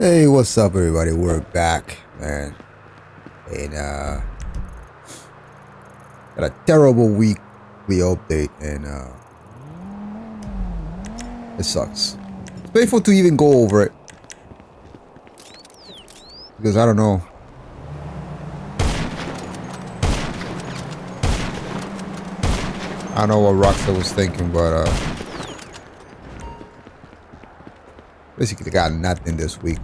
Hey, what's up, everybody? We're back, man. And got a terrible weekly update, and it sucks. It's painful to even go over it because I don't know. I don't know what Rockstar was thinking, but basically got nothing this week.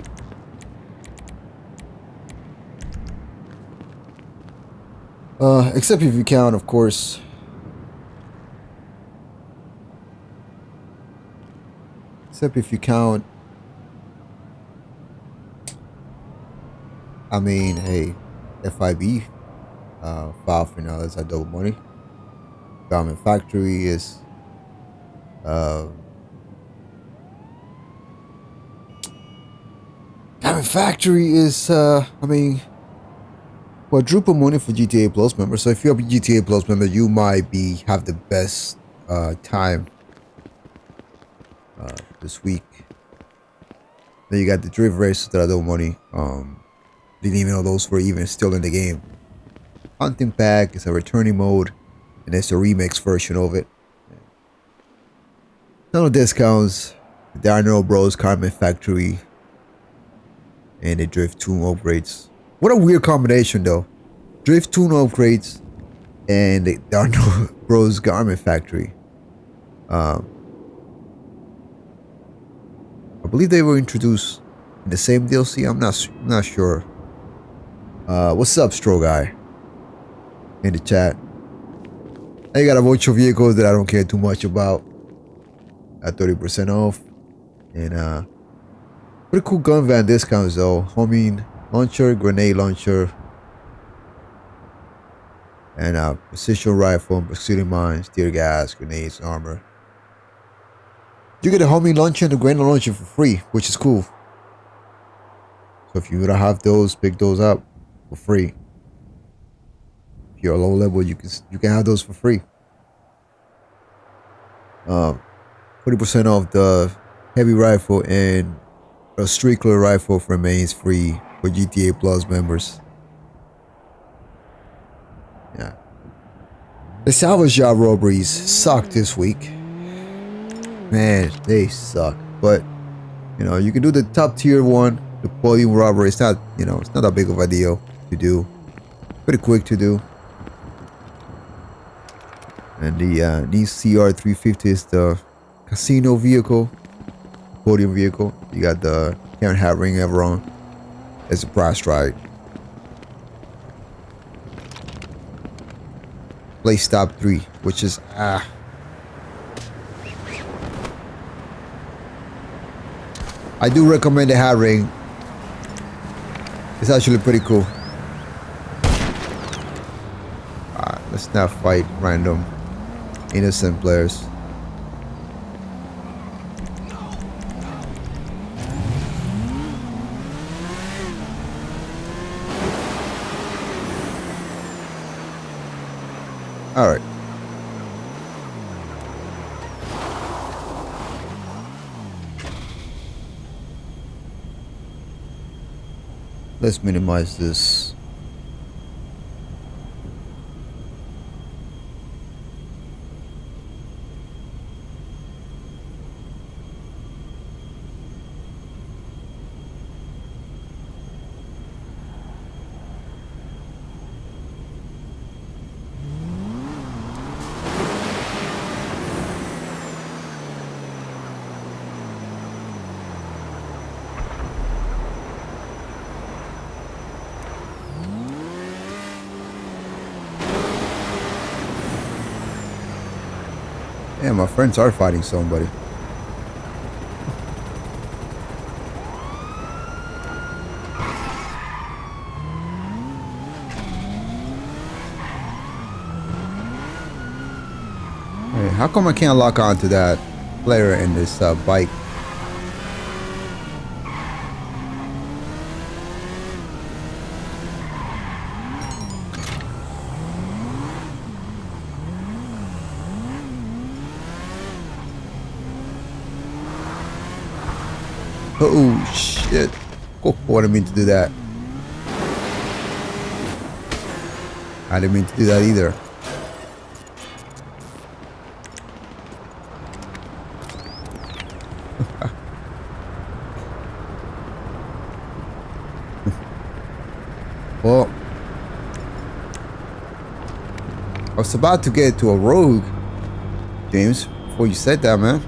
Except if you count, of course. Except if you count. I mean, hey, FIB file for now is at double money. Garment Factory is Garment Factory is I mean, quadruple money for GTA Plus members. So if you're a GTA Plus member, you might have the best time this week. Then you got the drift races that are double money. Didn't even know those were even still in the game. Hunting pack is a returning mode, and it's a remix version of it. No discounts. There are no bros, Garment Factory, and the drift tune upgrades. What a weird combination, though. Drift tune upgrades, and there are no bros, Garment Factory. I believe they were introduced in the same DLC. I'm not sure. What's up, Stro Guy? In the chat. I got a bunch of vehicles that I don't care too much about at 30% off. And pretty cool gun van discounts though. Homing launcher, grenade launcher, and precision rifle, precision mines, tear gas, grenades, armor. You get a homing launcher and a grenade launcher for free, which is cool. So if you don't have those, pick those up for free. If you're a low level, you can have those for free. 40% off the heavy rifle and a Strickler rifle remains free for GTA Plus members. Yeah. The salvage job robberies suck this week. Man, they suck. But you know, you can do the top tier one, the podium robbery. It's not, you know, it's not that big of a deal to do. Pretty quick to do. And the CR350 is the casino vehicle, podium vehicle. You got the Karen Hat Ring Everon. It's a price right. Play Stop 3, which is I do recommend the Hat Ring. It's actually pretty cool. Let's not fight random innocent players. All right. Let's minimize this. Yeah, my friends are fighting somebody. Hey, how come I can't lock onto that player in this bike? Oh shit. Oh, I didn't mean to do that. I didn't mean to do that either. Well, I was about to get to a rogue, James, before you said that, man.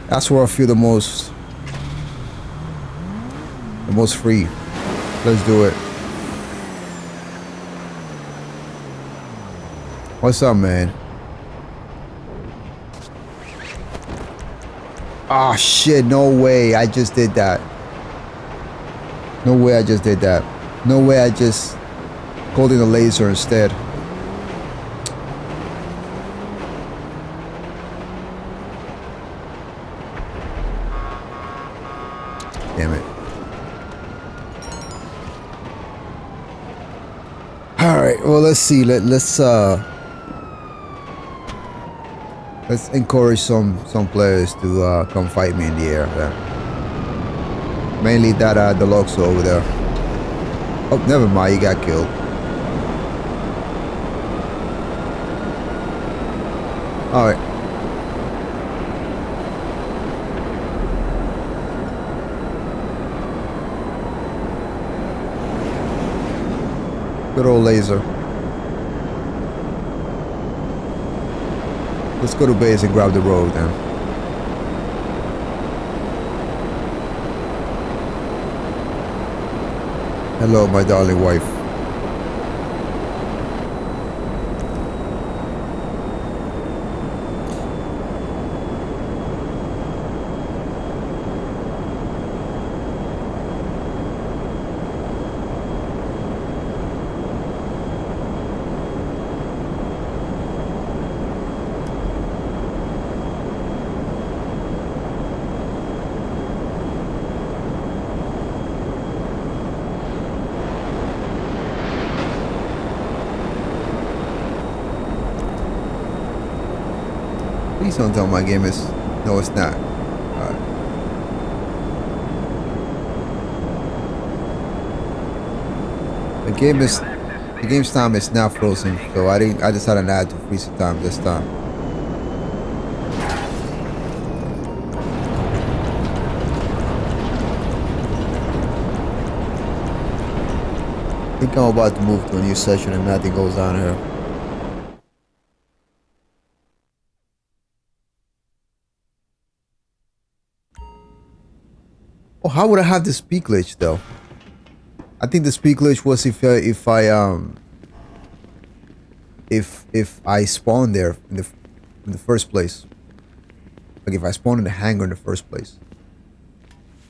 That's where I feel the most free. Let's do it. What's up, man? Ah, shit, no way I just did that. No way I just did that. No way I just called in a laser instead. Damn it. Alright, well, let's see. Let's encourage some players to come fight me in the air there. Mainly that Deluxe over there. Oh, never mind, he got killed. Alright. Good old laser. Let's go to base and grab the road then. Hello, my darling wife. Please don't tell my game is... No, it's not. Alright. The game's time is not frozen, so I decided not to freeze the time this time. I think I'm about to move to a new session and nothing goes on here. Oh, how would I have the speed glitch though? I think the speed glitch was if I spawned there in the first place. Like if I spawned in the hangar in the first place.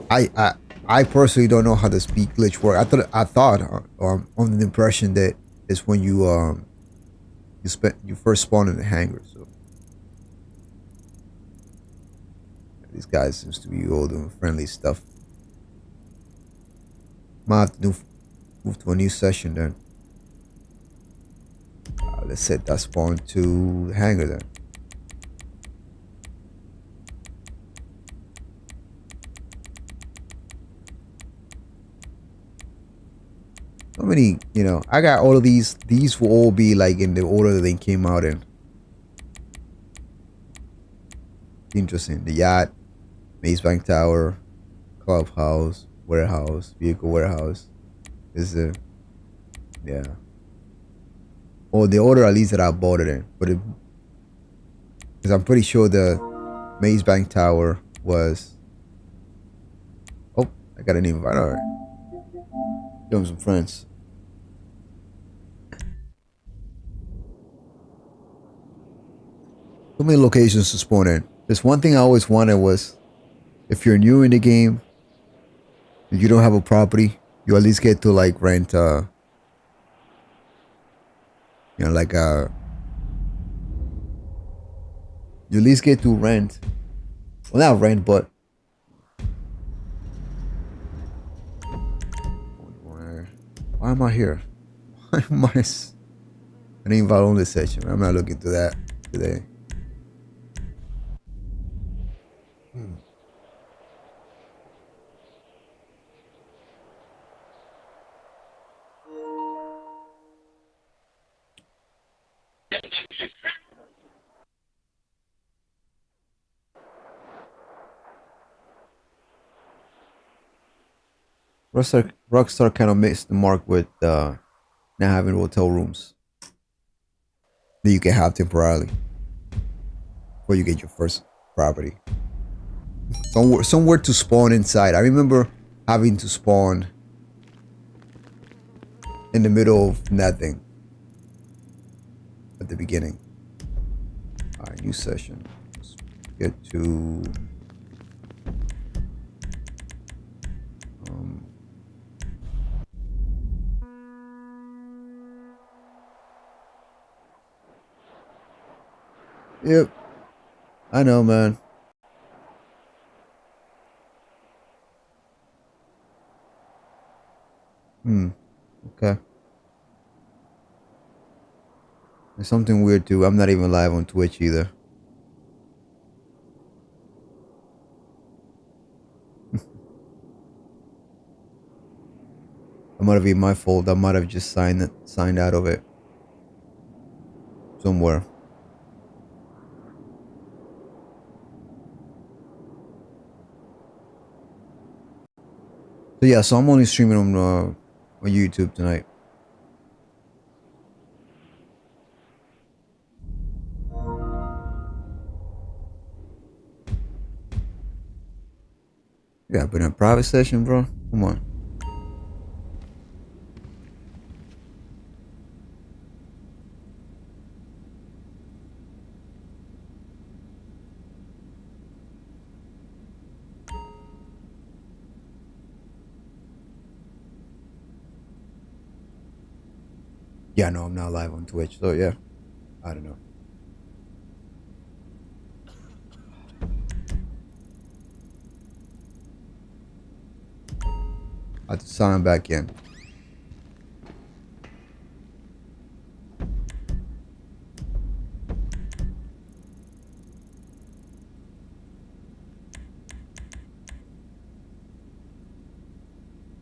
I personally don't know how the speed glitch works. I thought or I'm under the impression that it's when you first spawn in the hangar. So these guys seems to be all doing friendly stuff. Might have to move to a new session then. Let's set that spawn to the hangar then. So many, you know, I got all of these. These will all be like in the order that they came out in. Interesting. The yacht, Maze Bank Tower, clubhouse, warehouse, vehicle warehouse. Is the yeah. Or the order at least that I bought it in, but because I'm pretty sure the Maze Bank Tower was. Oh, I got an invite. All right, give him some friends. So many locations to spawn in. There's one thing I always wanted was, if you're new in the game, if you don't have a property, you at least get to like rent you know, like you at least get to rent, well, not rent, but why am I here? Why am I an invite only session? I'm not looking to that today. Rockstar kind of missed the mark with not having hotel rooms that you can have temporarily before you get your first property. Somewhere to spawn inside. I remember having to spawn in the middle of nothing at the beginning. All right, new session. Let's get to yep. I know, man. Okay. There's something weird too. I'm not even live on Twitch either. It might have been my fault. I might have just signed out of it somewhere. So yeah, so I'm only streaming on YouTube tonight. Yeah, but in a private session, bro. Come on. Yeah, no, I'm not live on Twitch. So yeah, I don't know. I have to sign back in.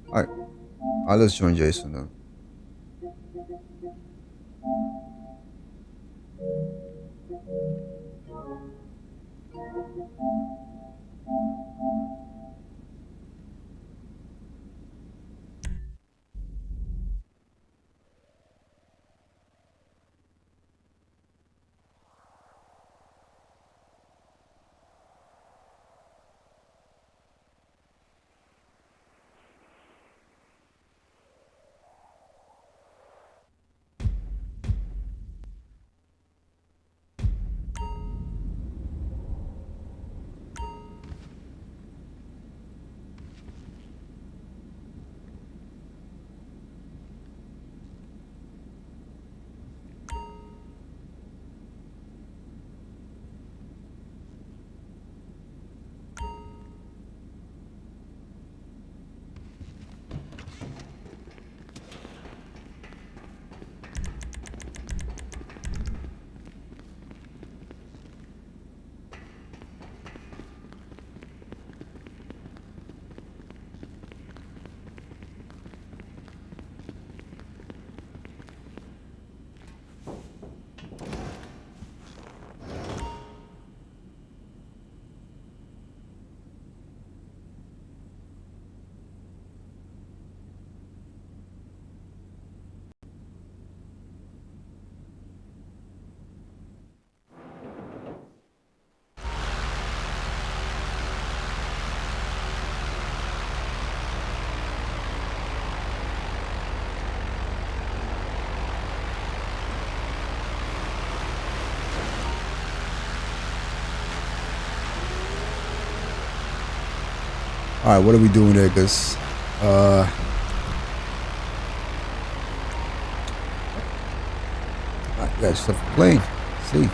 All right, let's join Jason then. All right, what are we doing here? Cause I got stuff playing. Let's see.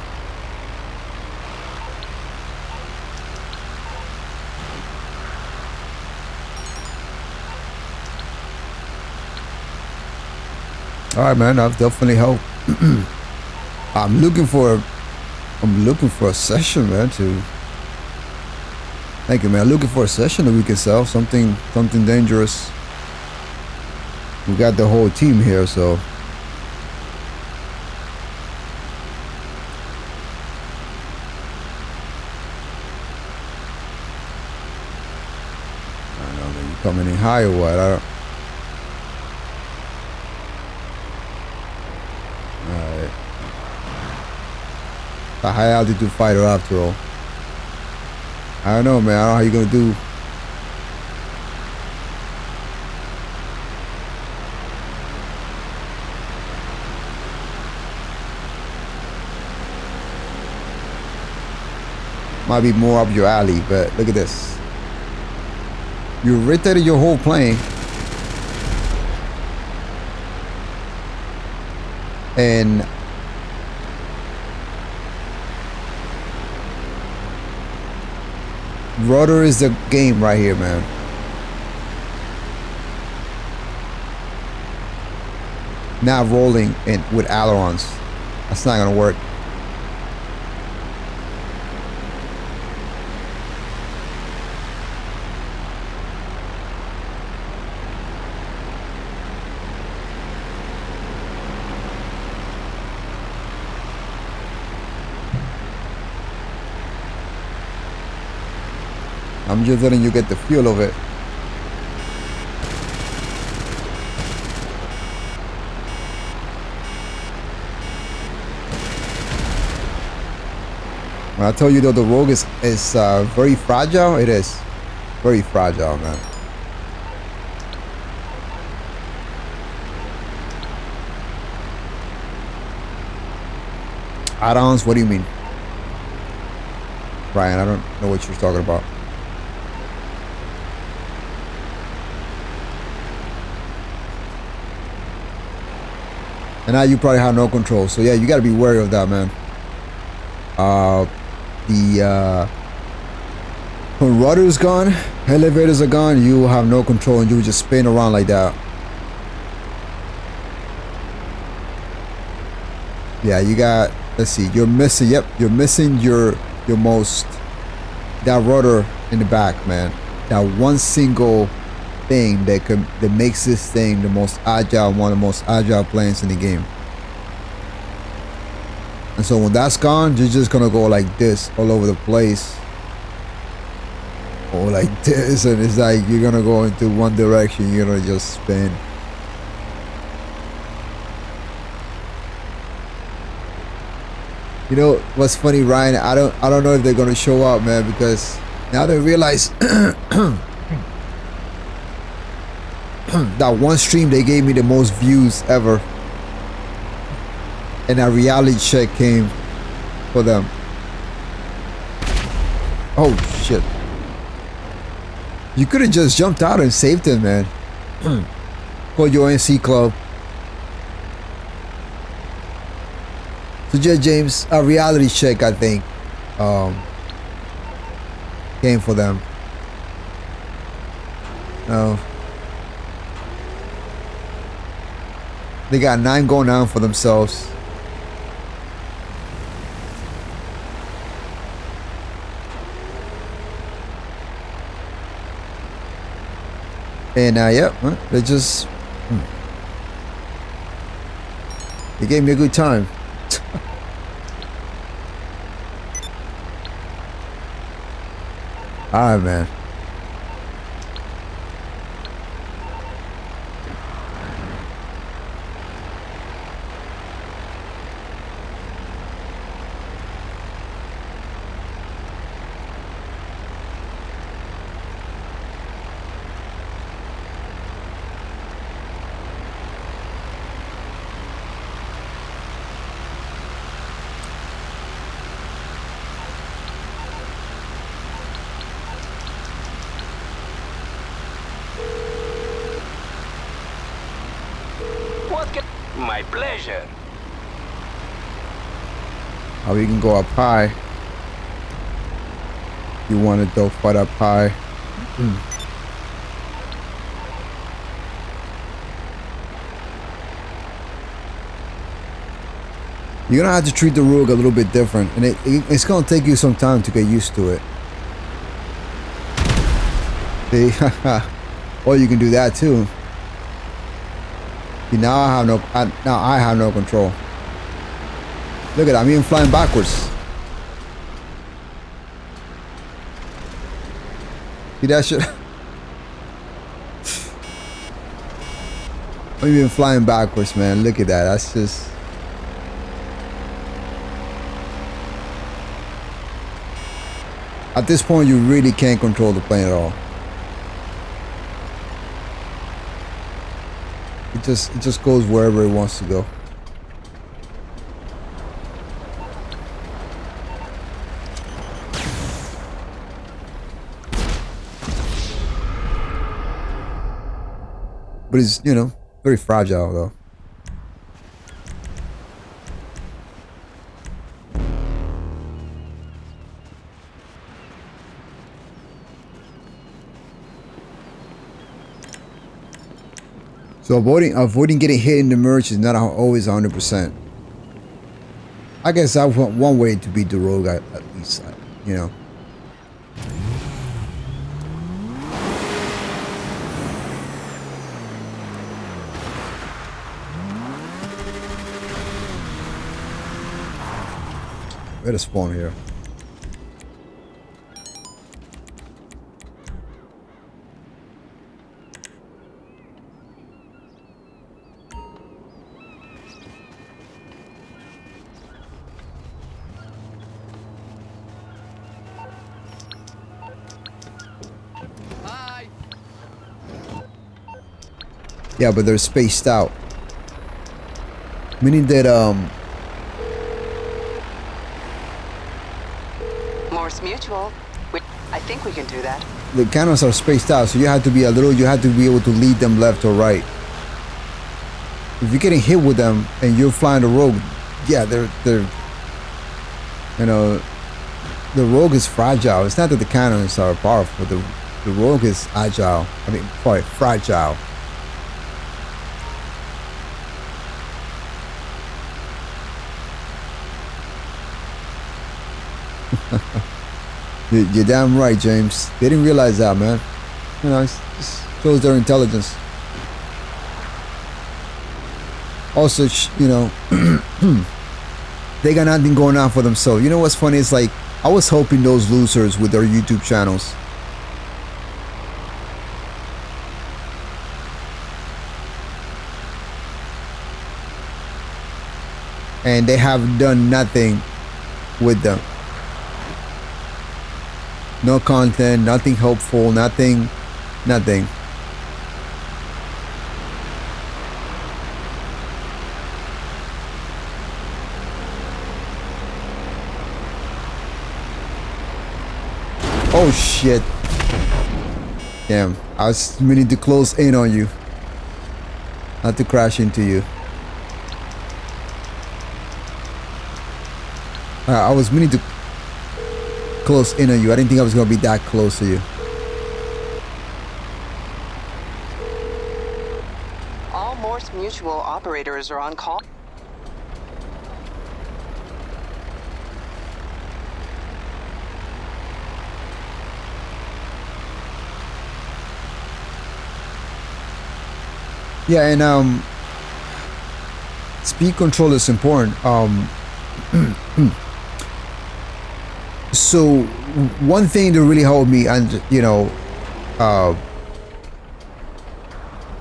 All right, man. I've definitely helped. I'm looking for a session, man. Thank you, man. I'm looking for a session that we can sell something dangerous. We got the whole team here, so. I don't know that you coming in high or what? I don't. Alright. A high altitude fighter after all. I don't know, man. I don't know how you're gonna do. Might be more up your alley, but look at this. You rotated your whole plane. And rudder is the game right here, man. Not rolling in with ailerons. That's not gonna work. I'm just letting you get the feel of it. When I tell you though the Rogue is very fragile, it is very fragile, man. Add-ons? What do you mean? Ryan, I don't know what you're talking about. And now you probably have no control. So yeah, you got to be wary of that, man. When rudder's gone, elevators are gone, you will have no control and you will just spin around like that. Yeah, you got, let's see, you're missing, yep, you're missing your most, that rudder in the back, man. That one single thing that makes this thing the most agile, one of the most agile planes in the game. And so when that's gone, you're just gonna go like this all over the place, or like this, and it's like you're gonna go into one direction, you're gonna just spin. You know what's funny, Ryan? I don't know if they're gonna show up, man, because now they realize that one stream they gave me the most views ever, and a reality check came for them. Oh shit. You could have just jumped out and saved him, man. Call your NC club. So yeah, James, a reality check I think came for them. They got 9 going on for themselves. And yeah, they just they gave me a good time. All right, man. My pleasure. Oh, you can go up high. You want to dogfight up high. You're gonna have to treat the Rogue a little bit different, and it's gonna take you some time to get used to it. See, or you can do that too. See, now I have no control. Look at that, I'm even flying backwards. See that shit? I'm even flying backwards, man. Look at that. That's just... At this point, you really can't control the plane at all. It just goes wherever it wants to go. But it's, you know, very fragile though. So avoiding getting hit in the merge is not always 100%. I guess that's one way to beat the rogue at least, you know. Where to spawn here? Hi. Yeah, but they're spaced out. Meaning that Morse Mutual. I think we can do that. the cannons are spaced out, so you have to be able to lead them left or right. If you're getting hit with them and you're flying the rogue, yeah, they're you know, the rogue is fragile. It's not that the cannons are powerful. The rogue is agile. I mean, sorry, fragile. You're damn right, James. They didn't realize that, man. You know, it just shows their intelligence. Also, you know, they got nothing going on for themselves. You know what's funny? It's like, I was helping those losers with their YouTube channels. And they have done nothing with them. No content, nothing helpful, nothing. Oh shit. Damn, I was meaning to close in on you. Not to crash into you. I was meaning to close in on you. I didn't think I was gonna be that close to you. All Morse Mutual operators are on call. Yeah, and speed control is important. So one thing that really helped me, and you know,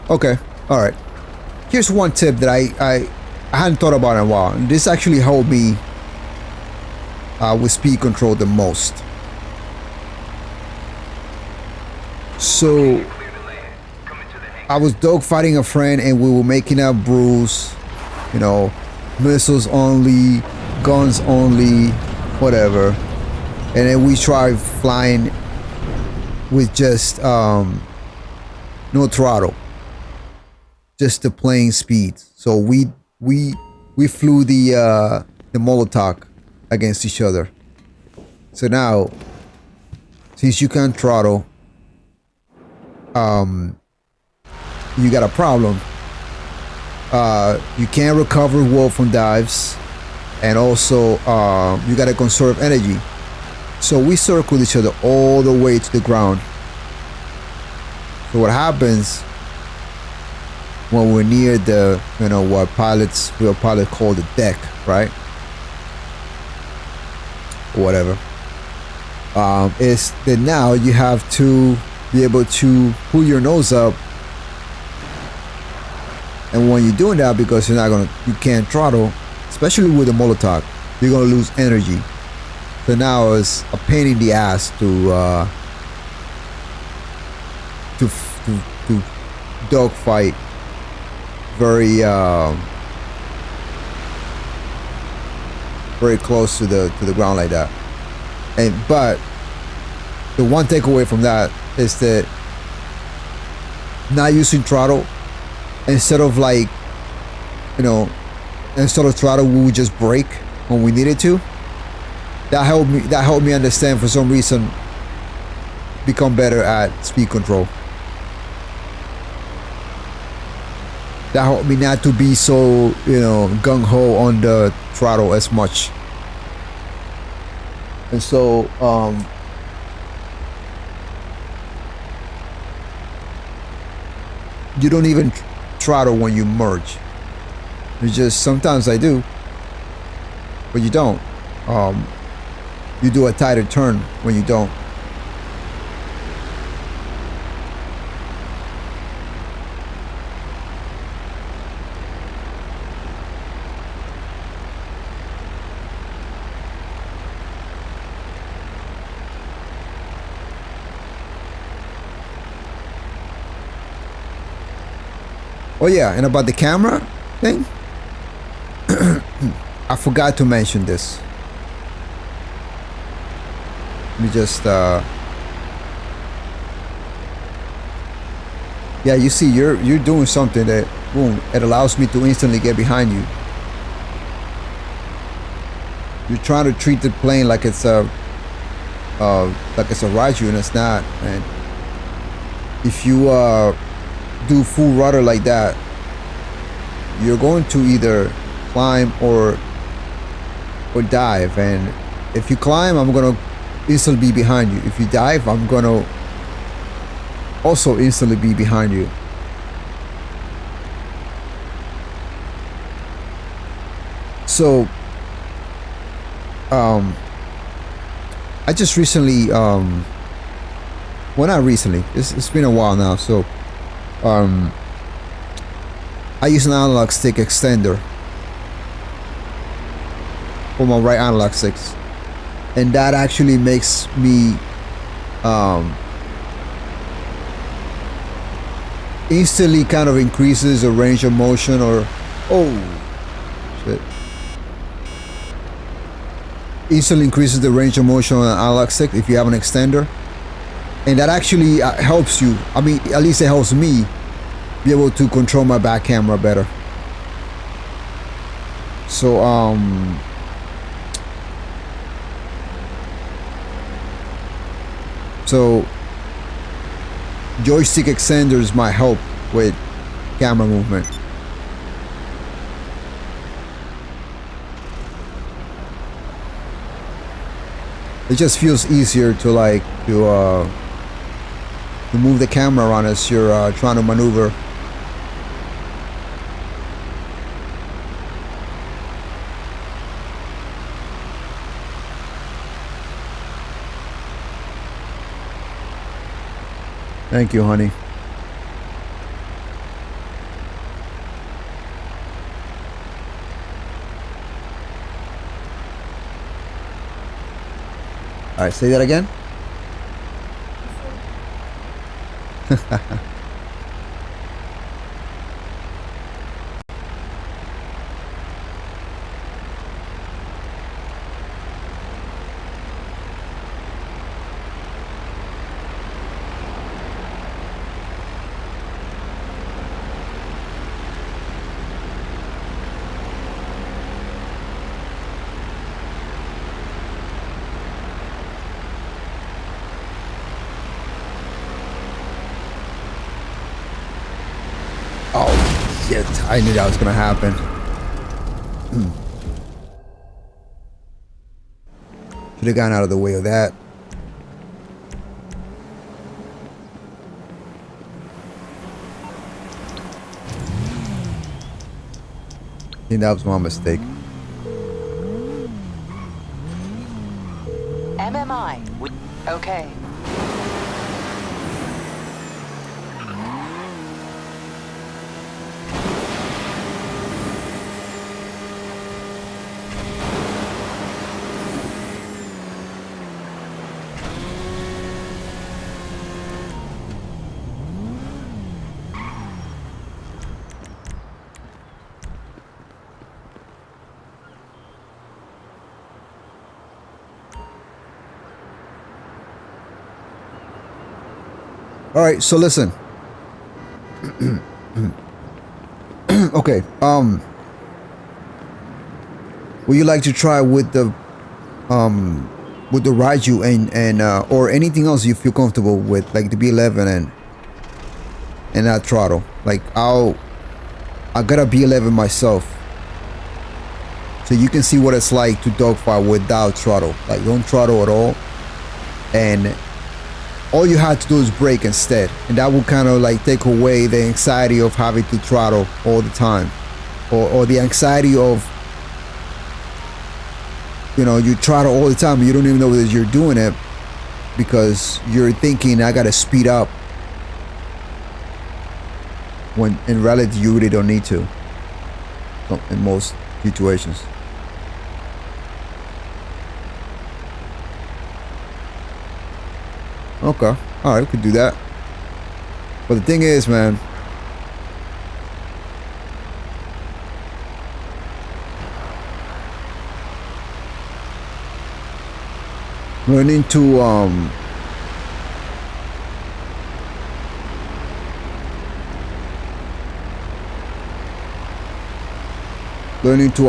okay, all right. Here's one tip that I hadn't thought about in a while. And this actually helped me with speed control the most. So I was dogfighting a friend, and we were making up rules, you know, missiles only, guns only, whatever. And then we tried flying with just no throttle, just the plane speed. So we flew the Molotov against each other. So now, since you can't throttle, you got a problem. You can't recover well from dives, and also you gotta conserve energy. So we circled each other all the way to the ground. So what happens when we're near the, you know, what real pilots call the deck, right? Or whatever. Is that now you have to be able to pull your nose up And when you're doing that, because you can't throttle, especially with the Molotov, you're gonna lose energy. So now it's a pain in the ass to dogfight very very close to the ground like that. But the one takeaway from that is that not using throttle, instead of like, instead of throttle, we would just brake when we needed to. That helped me understand, for some reason, become better at speed control. That helped me not to be so, gung-ho on the throttle as much. And so, you don't even throttle when you merge. It's just, sometimes I do, but you don't. You do a tighter turn when you don't. Oh yeah, and about the camera thing, I forgot to mention this. Let me just yeah, you see, you're doing something that, boom, it allows me to instantly get behind you. You're trying to treat the plane like it's a Raju, and it's not. And if you do full rudder like that, you're going to either climb or dive. And if you climb, I'm gonna instantly be behind you. If you dive, I'm gonna also instantly be behind you. So I just recently, well, not recently, it's been a while now. So I use an analog stick extender for my right analog sticks, and that actually makes me instantly kind of increases the range of motion, or instantly increases the range of motion on an analog stick if you have an extender. And that actually helps you, I mean, at least it helps me be able to control my back camera better. So joystick extenders might help with camera movement. It just feels easier to to move the camera around as you're trying to maneuver. Thank you, honey. All right, say that again. Oh, shit. I knew that was going to happen. Should have gotten out of the way of that. I think that was my mistake. MMI. Okay. All right, so listen. Okay, would you like to try with the Raiju and or anything else you feel comfortable with, like the B11 and that throttle? Like I got a B11 myself, so you can see what it's like to dogfight without throttle. Like don't throttle at all, and all you have to do is brake instead, and that will kind of like take away the anxiety of having to throttle all the time, or the anxiety of, you know, you throttle all the time and you don't even know that you're doing it because you're thinking I gotta speed up, when in reality you really don't need to in most situations. Okay, all right, we could do that. But the thing is, man, learning to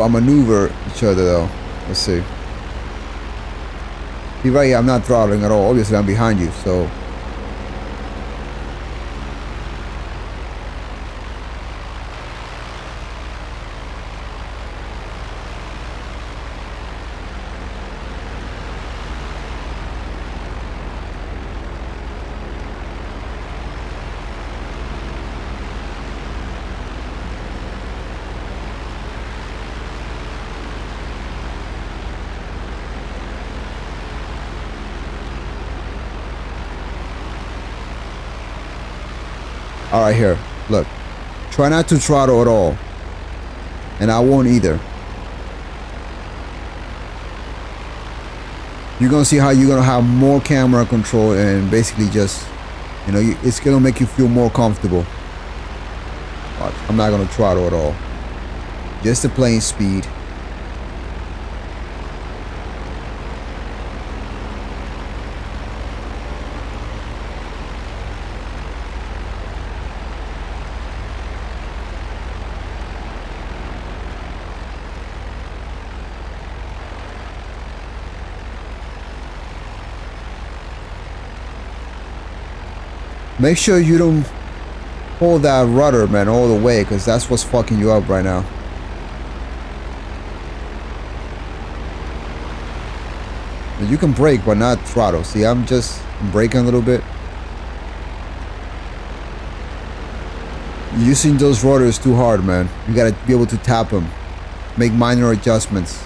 maneuver each other though. Let's see. See right here, I'm not throttling at all. Obviously I'm behind you, so all right, here, look. Try not to throttle at all. And I won't either. You're gonna see how you're gonna have more camera control and basically just, you know, it's gonna make you feel more comfortable. Watch, I'm not gonna throttle at all. Just the plain speed. Make sure you don't hold that rudder, man, all the way, because that's what's fucking you up right now. You can brake, but not throttle. See, I'm just braking a little bit. Using those rudders too hard, man. You gotta be able to tap them. Make minor adjustments.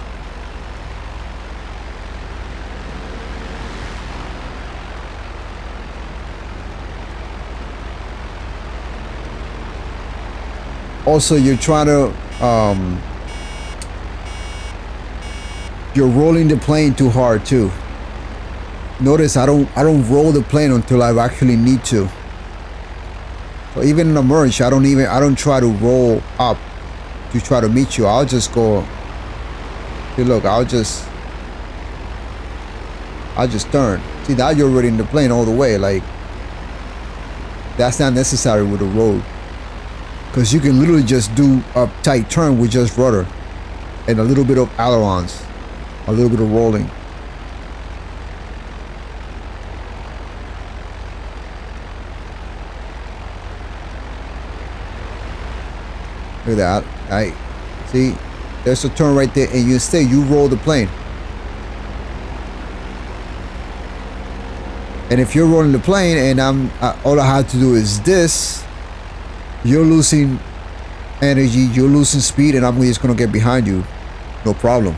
Also, you're trying to, you're rolling the plane too hard too. Notice I don't roll the plane until I actually need to. So even in a merge, I don't try to roll up to try to meet you. I'll just go. See, look, I'll just turn. See, now you're already in the plane all the way. Like, that's not necessary with a road. Because you can literally just do a tight turn with just rudder and a little bit of ailerons, a little bit of rolling. Look at that. Right. See, there's a turn right there, and you roll the plane. And if you're rolling the plane and all I have to do is this, you're losing energy, you're losing speed, and I'm just gonna get behind you. No problem.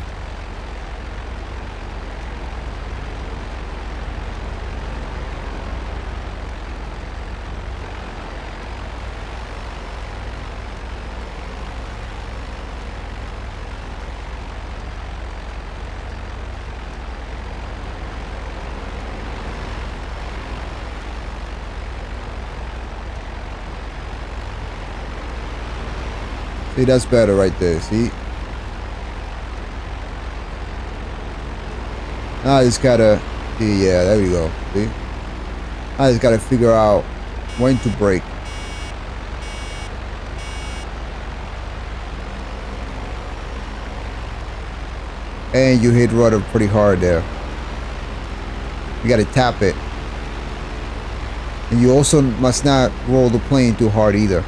See, that's better right there, see? Now I just gotta, yeah, there we go, see? I just gotta figure out when to brake. And you hit rudder pretty hard there. You gotta tap it. And you also must not roll the plane too hard either.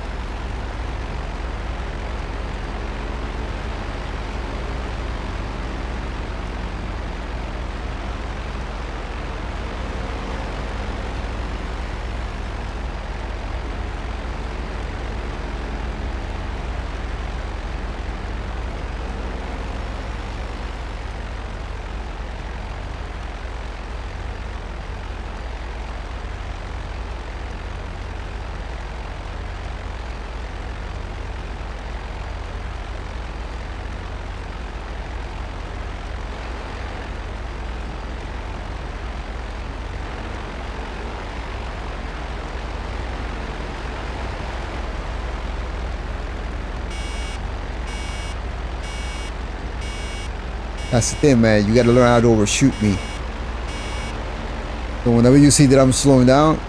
That's the thing, man. You gotta learn how to overshoot me. So whenever you see that I'm slowing down,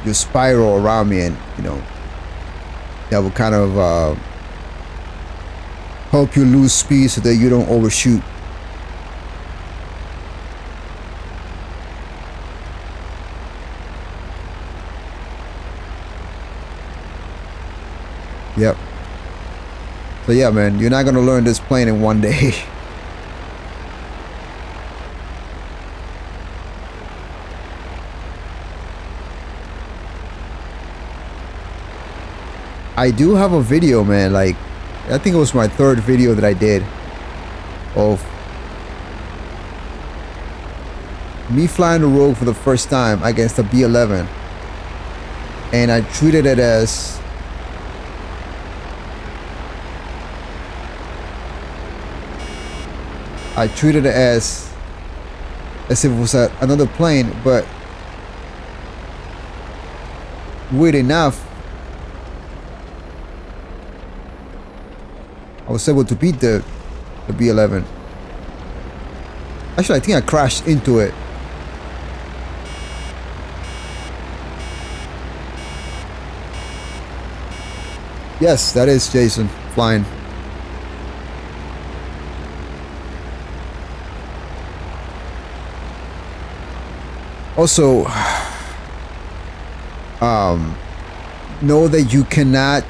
you spiral around me, and you know that will kind of help you lose speed so that you don't overshoot. Yep. So yeah, man, you're not gonna learn this plane in one day. I do have a video, man, like I think it was my third video that I did of me flying the Rogue for the first time against the B-11, and I treated it as if it was another plane, but weird enough, I was able to beat the B-11. Actually, I think I crashed into it. Yes, that is Jason flying. Also, know that you cannot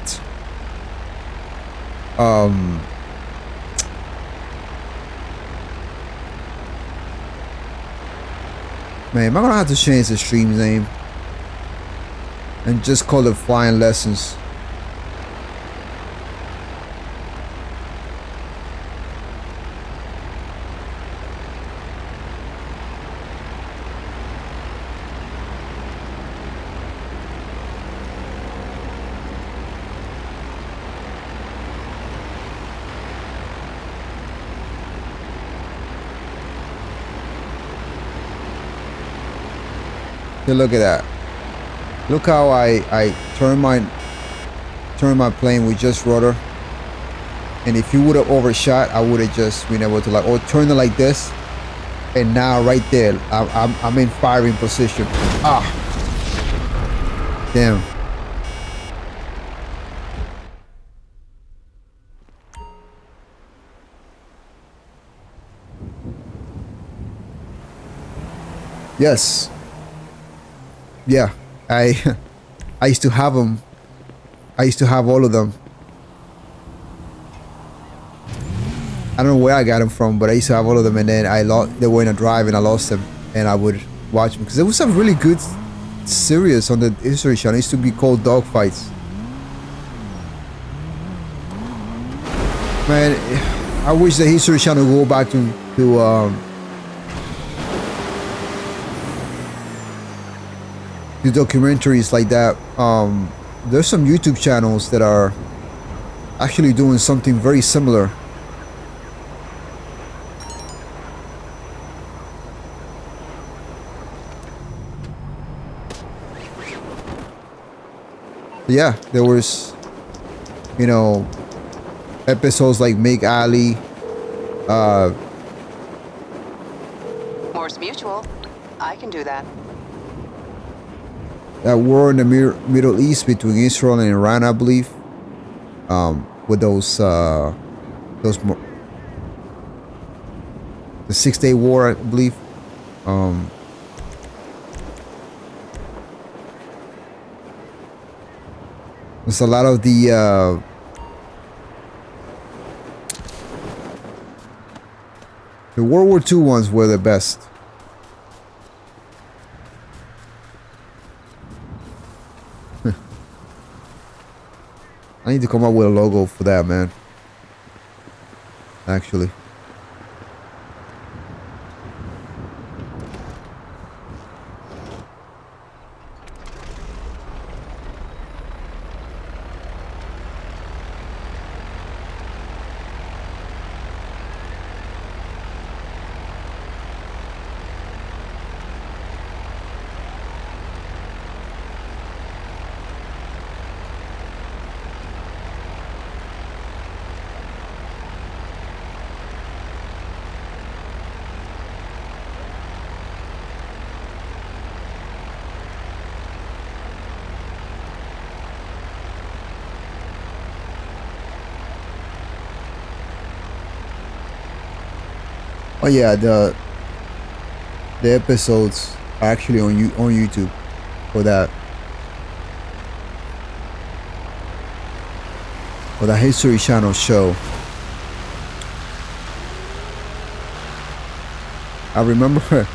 man, am I gonna have to change the stream name and just call it Flying Lessons? Look at that. Look how I turn my plane with just rudder. And if you would have overshot, I would have just been able to like, or turn it like this. And now right there, I'm in firing position. Ah, damn. Yes. Yeah, I used to have them. I used to have all of them. I don't know where I got them from, but I used to have all of them, and then they were in a drive, and I lost them, and I would watch them because there was some really good series on the History Channel. It used to be called Dogfights. Man, I wish the History Channel would go back to documentaries like that. There's some YouTube channels that are actually doing something very similar. Yeah, there was, you know, episodes like Make Ali, Morse Mutual. I can do that. that war in the Middle East between Israel and Iran, I believe. With the 6-Day War, I believe. There's a lot of the World War II ones were the best. I need to come up with a logo for that, man. Actually. Oh yeah, the episodes are actually on YouTube for that. For the History Channel show. I remember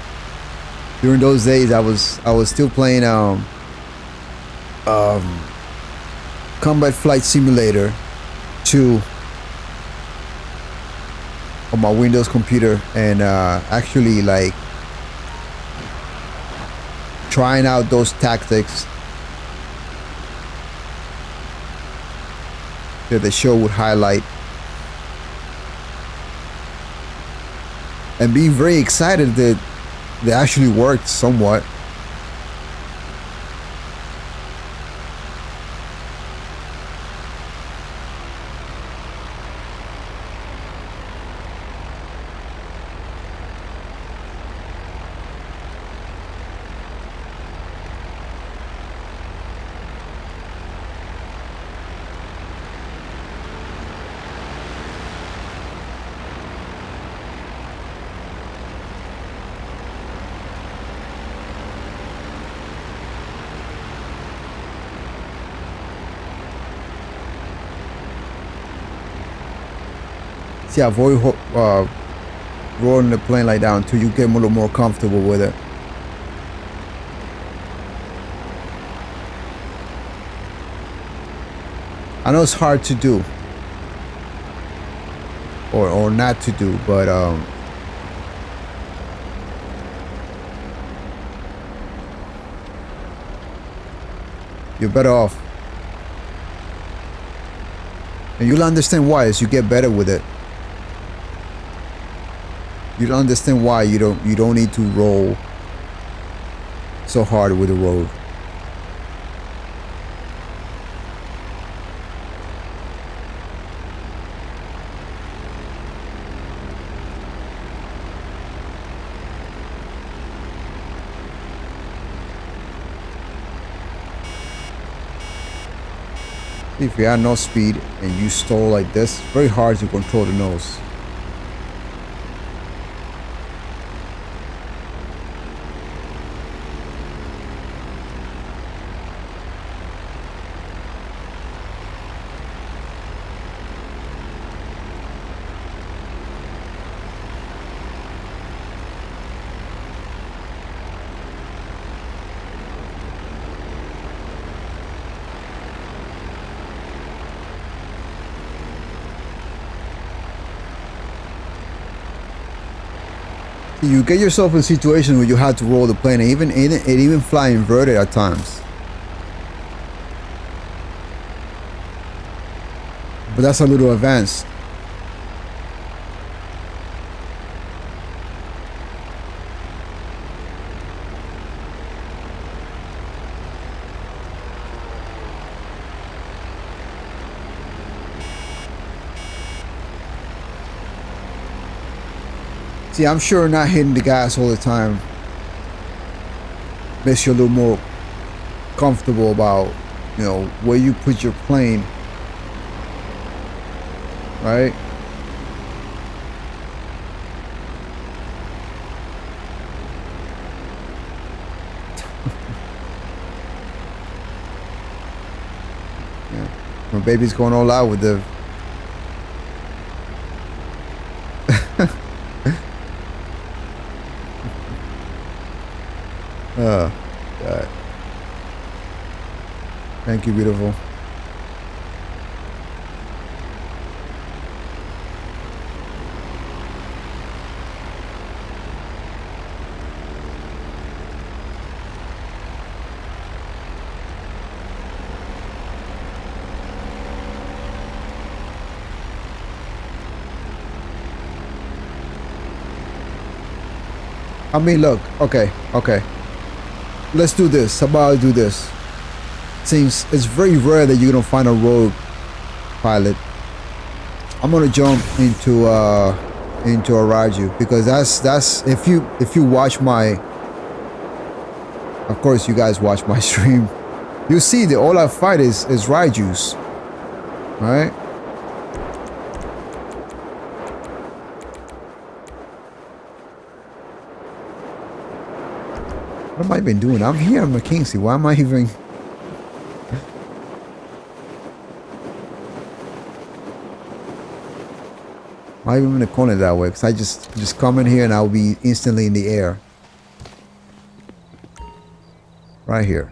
during those days I was still playing Combat Flight Simulator 2 on my Windows computer, and actually like trying out those tactics that the show would highlight, and being very excited that they actually worked somewhat. See, avoid rolling the plane like that until you get a little more comfortable with it. I know it's hard to do, or not to do, but you're better off, and you'll understand why as you get better with it. You'll understand why you don't need to roll so hard with the road. If you have no speed and you stall like this, it's very hard to control the nose. You get yourself in a situation where you have to roll the plane, and even fly inverted at times. But that's a little advanced. See, I'm sure not hitting the gas all the time makes you a little more comfortable about, you know, where you put your plane, right? Yeah. My baby's going all out with the oh God. Thank you, beautiful. I mean, look, okay. Let's do this. How about I do this? Since it's very rare that you're gonna find a rogue pilot, I'm gonna jump into a Raju, because that's if you watch my, of course you guys watch my stream, you see that all I fight is Rajus, right? What am I even doing? I'm here in McKinsey. Why am I even? Why even gonna call it that way? Because I just come in here and I'll be instantly in the air. Right here.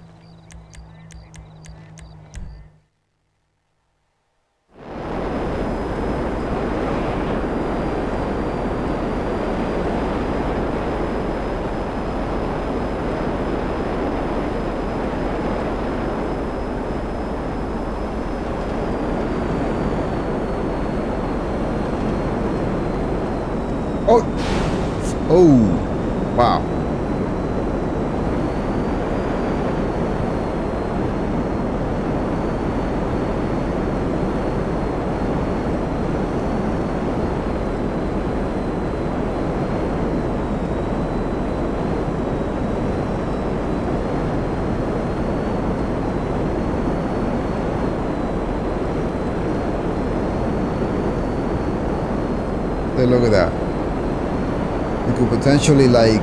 Oh, wow. Hey, look at that. You could potentially like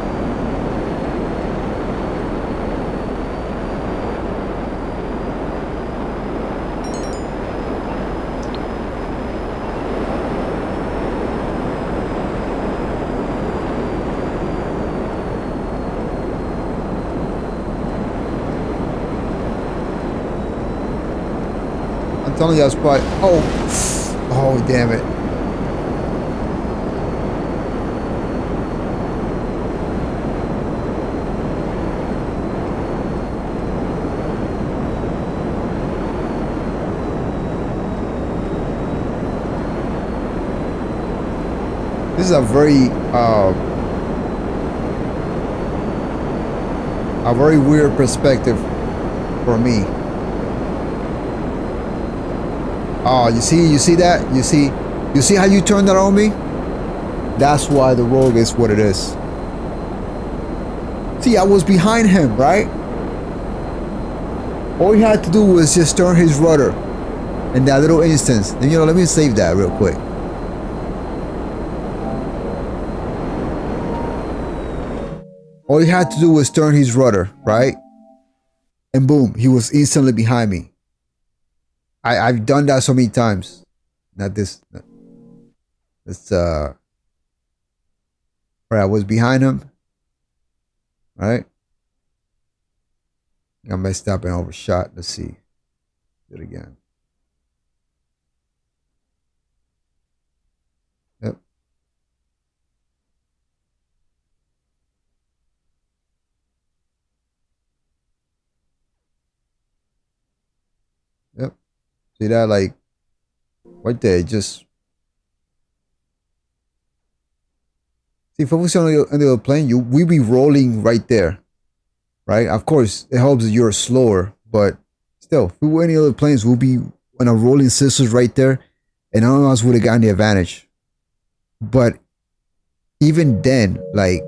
I'm telling you, that's probably oh damn it. This is a very weird perspective for me. Oh, you see that? You see how you turned that on me? That's why the Rogue is what it is. See, I was behind him, right? All he had to do was just turn his rudder in that little instance. And let me save that real quick. All he had to do was turn his rudder, right? And boom, he was instantly behind me. I've done that so many times. Not this. It's right, I was behind him. Right? I messed up and overshot. Let's see. Do it again. Yep. Yep. See that, like, right there, just... See, if I was on the plane, we be rolling right there, right? Of course, it helps that you're slower, but still, if we were any other planes, we'll be on a rolling scissors right there, and none of us would have gotten the advantage. But even then, like,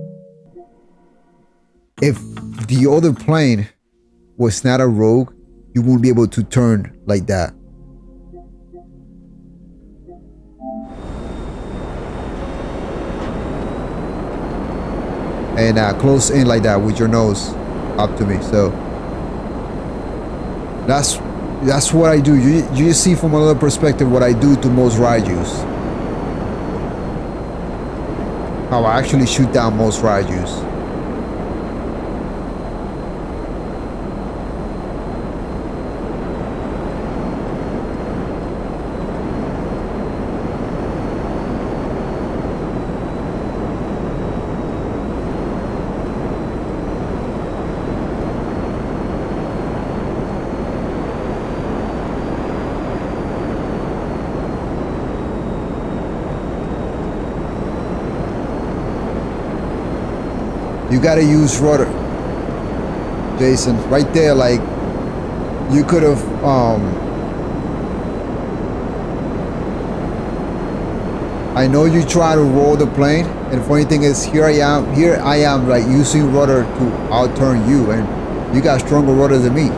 if the other plane was not a rogue, you won't be able to turn like that. And close in like that with your nose up to me. So that's what I do. You see from another perspective what I do to most Raijus. How I actually shoot down most Raijus. You gotta use rudder, Jason. Right there, like you could have. I know you try to roll the plane, and funny thing is, here I am, like using rudder to outturn you, and you got stronger rudder than me.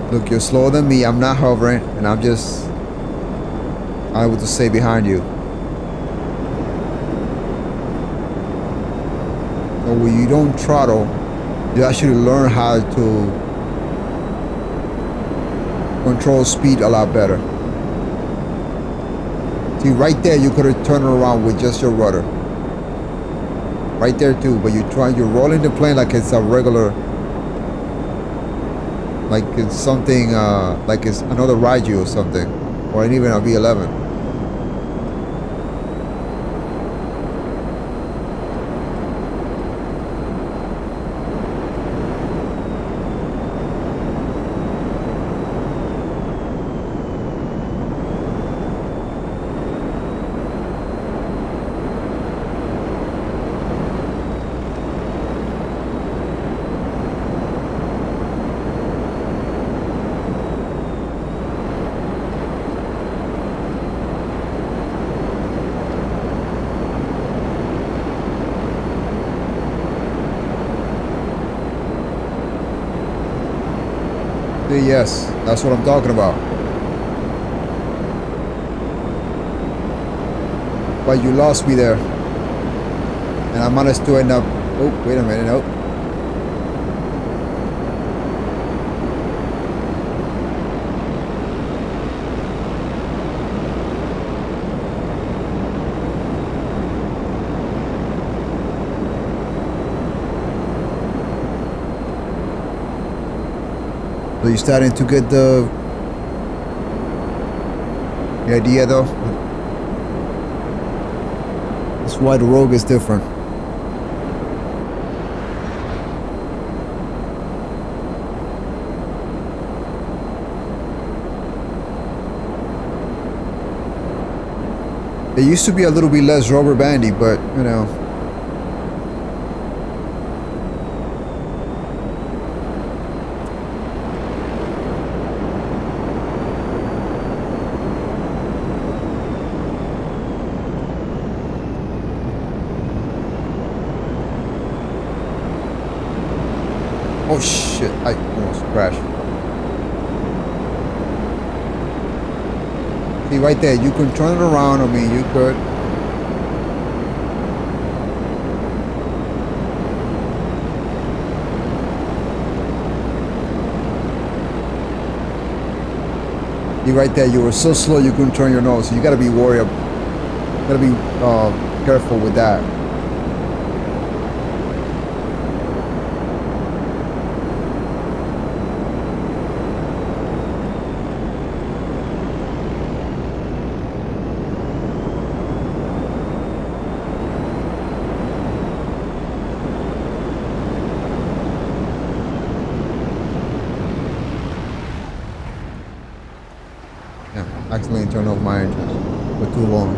Look, you're slower than me. I'm not hovering, and I'm just able to stay behind you. So when you don't throttle, you actually learn how to control speed a lot better. See, right there, you could have turned around with just your rudder. Right there too, but you're rolling the plane like it's a regular. Like it's something, like it's another Raiju or something, or even a V11. Yes, that's what I'm talking about. But you lost me there. And I managed to end up... Oh, wait a minute, nope. So you're starting to get the idea though? That's why the Rogue is different. It used to be a little bit less rubber bandy, but you know. Oh shit, I almost crashed. See right there, you can turn it around. I mean, you could. See right there, you were so slow you couldn't turn your nose. So you gotta be worried. Gotta be careful with that. accidentally turned off my engines for too long.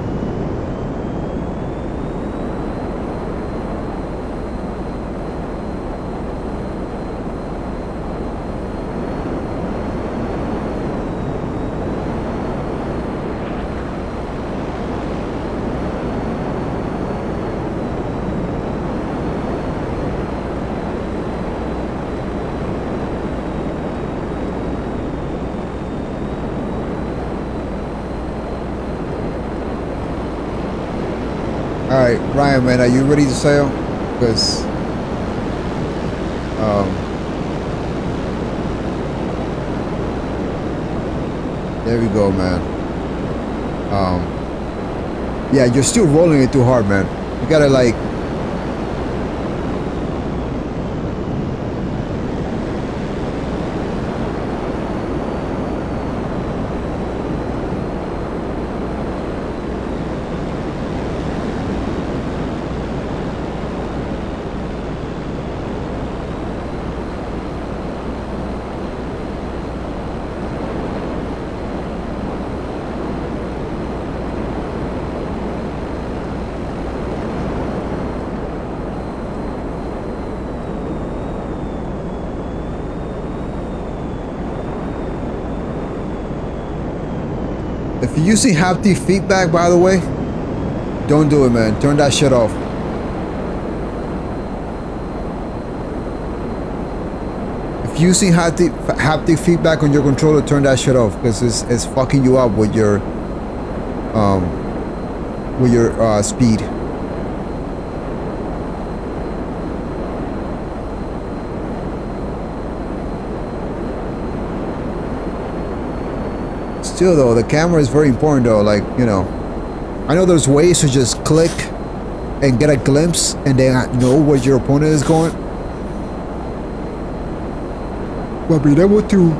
All right, Ryan, man, are you ready to sail? Because, there we go, man. Yeah, you're still rolling it too hard, man. You gotta like. If you're using haptic feedback, by the way, don't do it, man. Turn that shit off. If you're using haptic feedback on your controller, turn that shit off because it's fucking you up with your speed. Still though, the camera is very important though, like, you know, I know there's ways to just click and get a glimpse and then know where your opponent is going, but being able to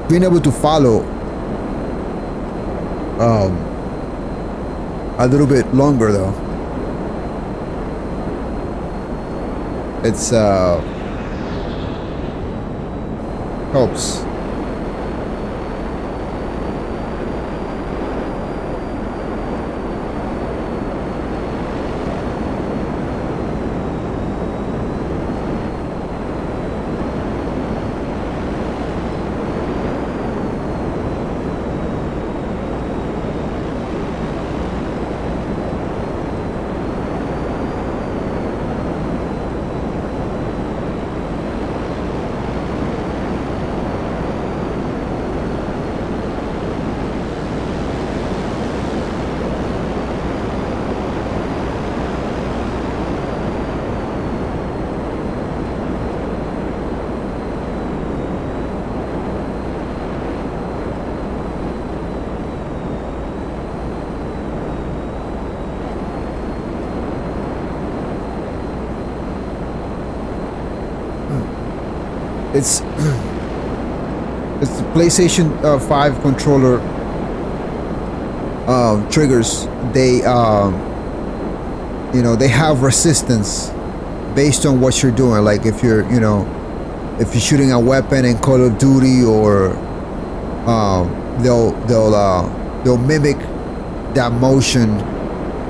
being able to follow a little bit longer though, it's helps. It's the PlayStation 5 controller triggers. They you know, they have resistance based on what you're doing. Like if you're, you know, if you're shooting a weapon in Call of Duty, or they'll mimic that motion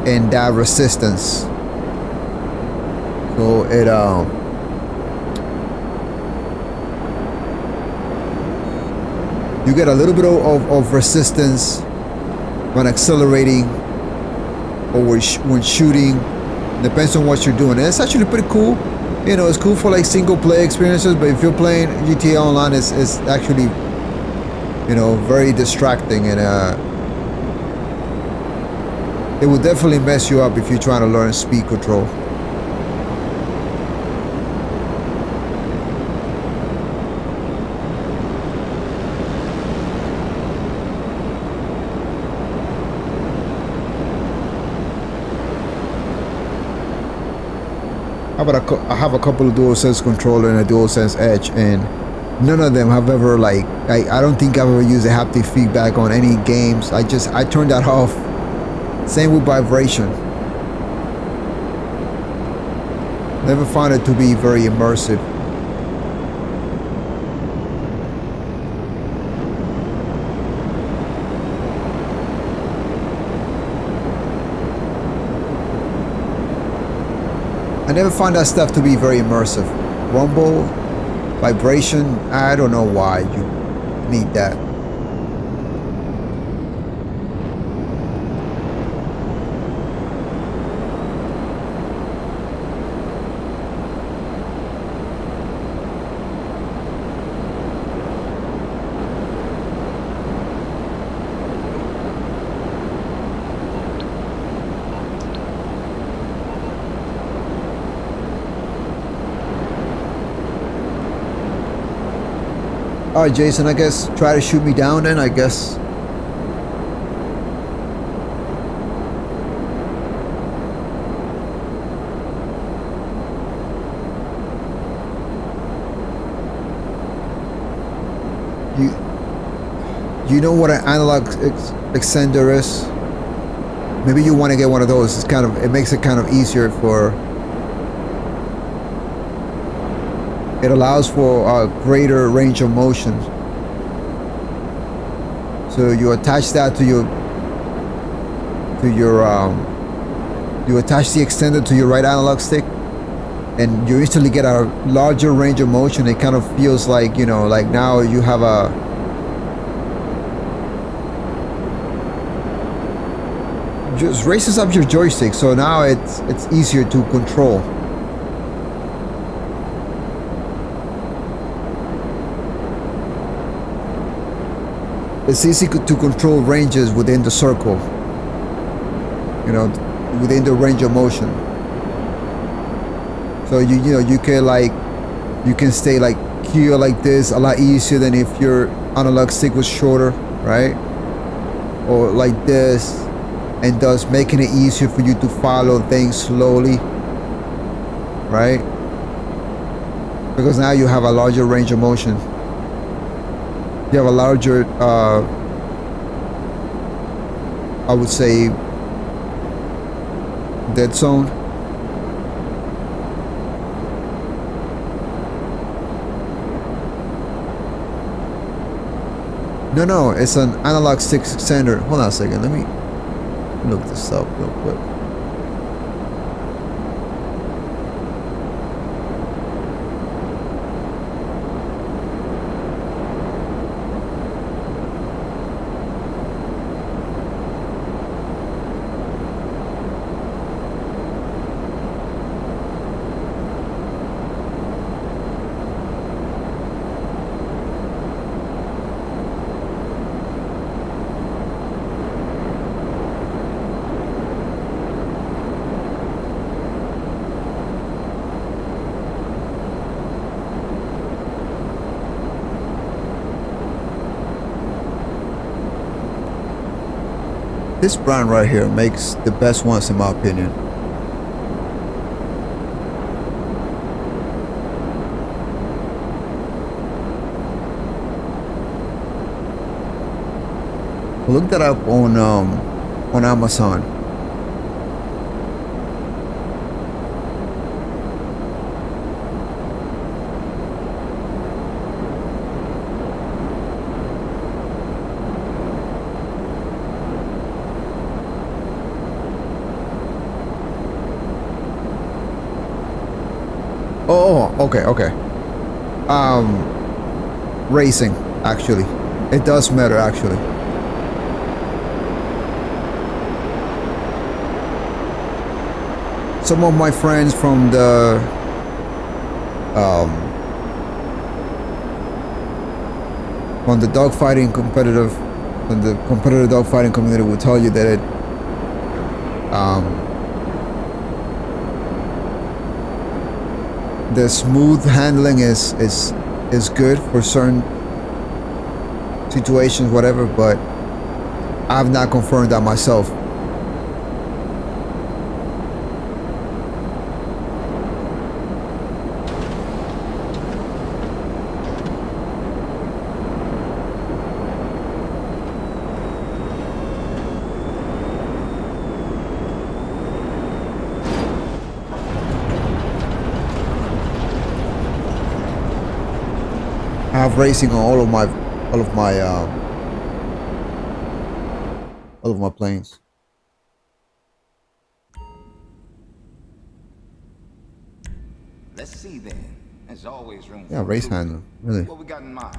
and that resistance. So it you get a little bit of resistance when accelerating or when shooting. Depends on what you're doing. And it's actually pretty cool. You know, it's cool for like single player experiences, but if you're playing GTA Online, it's actually, you know, very distracting, and it will definitely mess you up if you're trying to learn speed control. I have a couple of DualSense controller and a DualSense Edge, and none of them have ever, like, I don't think I've ever used a haptic feedback on any games. I turned that off. Same with vibration. Never found it to be very immersive. I never find that stuff to be very immersive. Rumble, vibration, I don't know why you need that. Alright, Jason, I guess try to shoot me down then, I guess. You know what an analog extender is? Maybe you want to get one of those. It makes it kind of easier for. It allows for a greater range of motion. So you attach that to your you attach the extender to your right analog stick, and you instantly get a larger range of motion. It kind of feels like, you know, like now you have a just raises up your joystick, so now it's easier to control. It's easy to control ranges within the circle, you know, within the range of motion. So you know you can stay like here like this a lot easier than if your analog stick was shorter, right? Or like this, and thus making it easier for you to follow things slowly, right? Because now you have a larger range of motion. You have a larger, I would say, dead zone. No, it's an analog stick extender. Hold on a second, let me look this up real quick. This brand right here makes the best ones in my opinion. Look that up on Amazon. Oh, okay. Racing, actually. It does matter, actually. Some of my friends from the dogfighting competitive, from the competitive dogfighting community will tell you that it the smooth handling is good for certain situations, whatever, but I've not confirmed that myself. I have racing on all of my planes. Let's see then. There's always room Yeah, for race improvement. handle. Really. What we got in mind?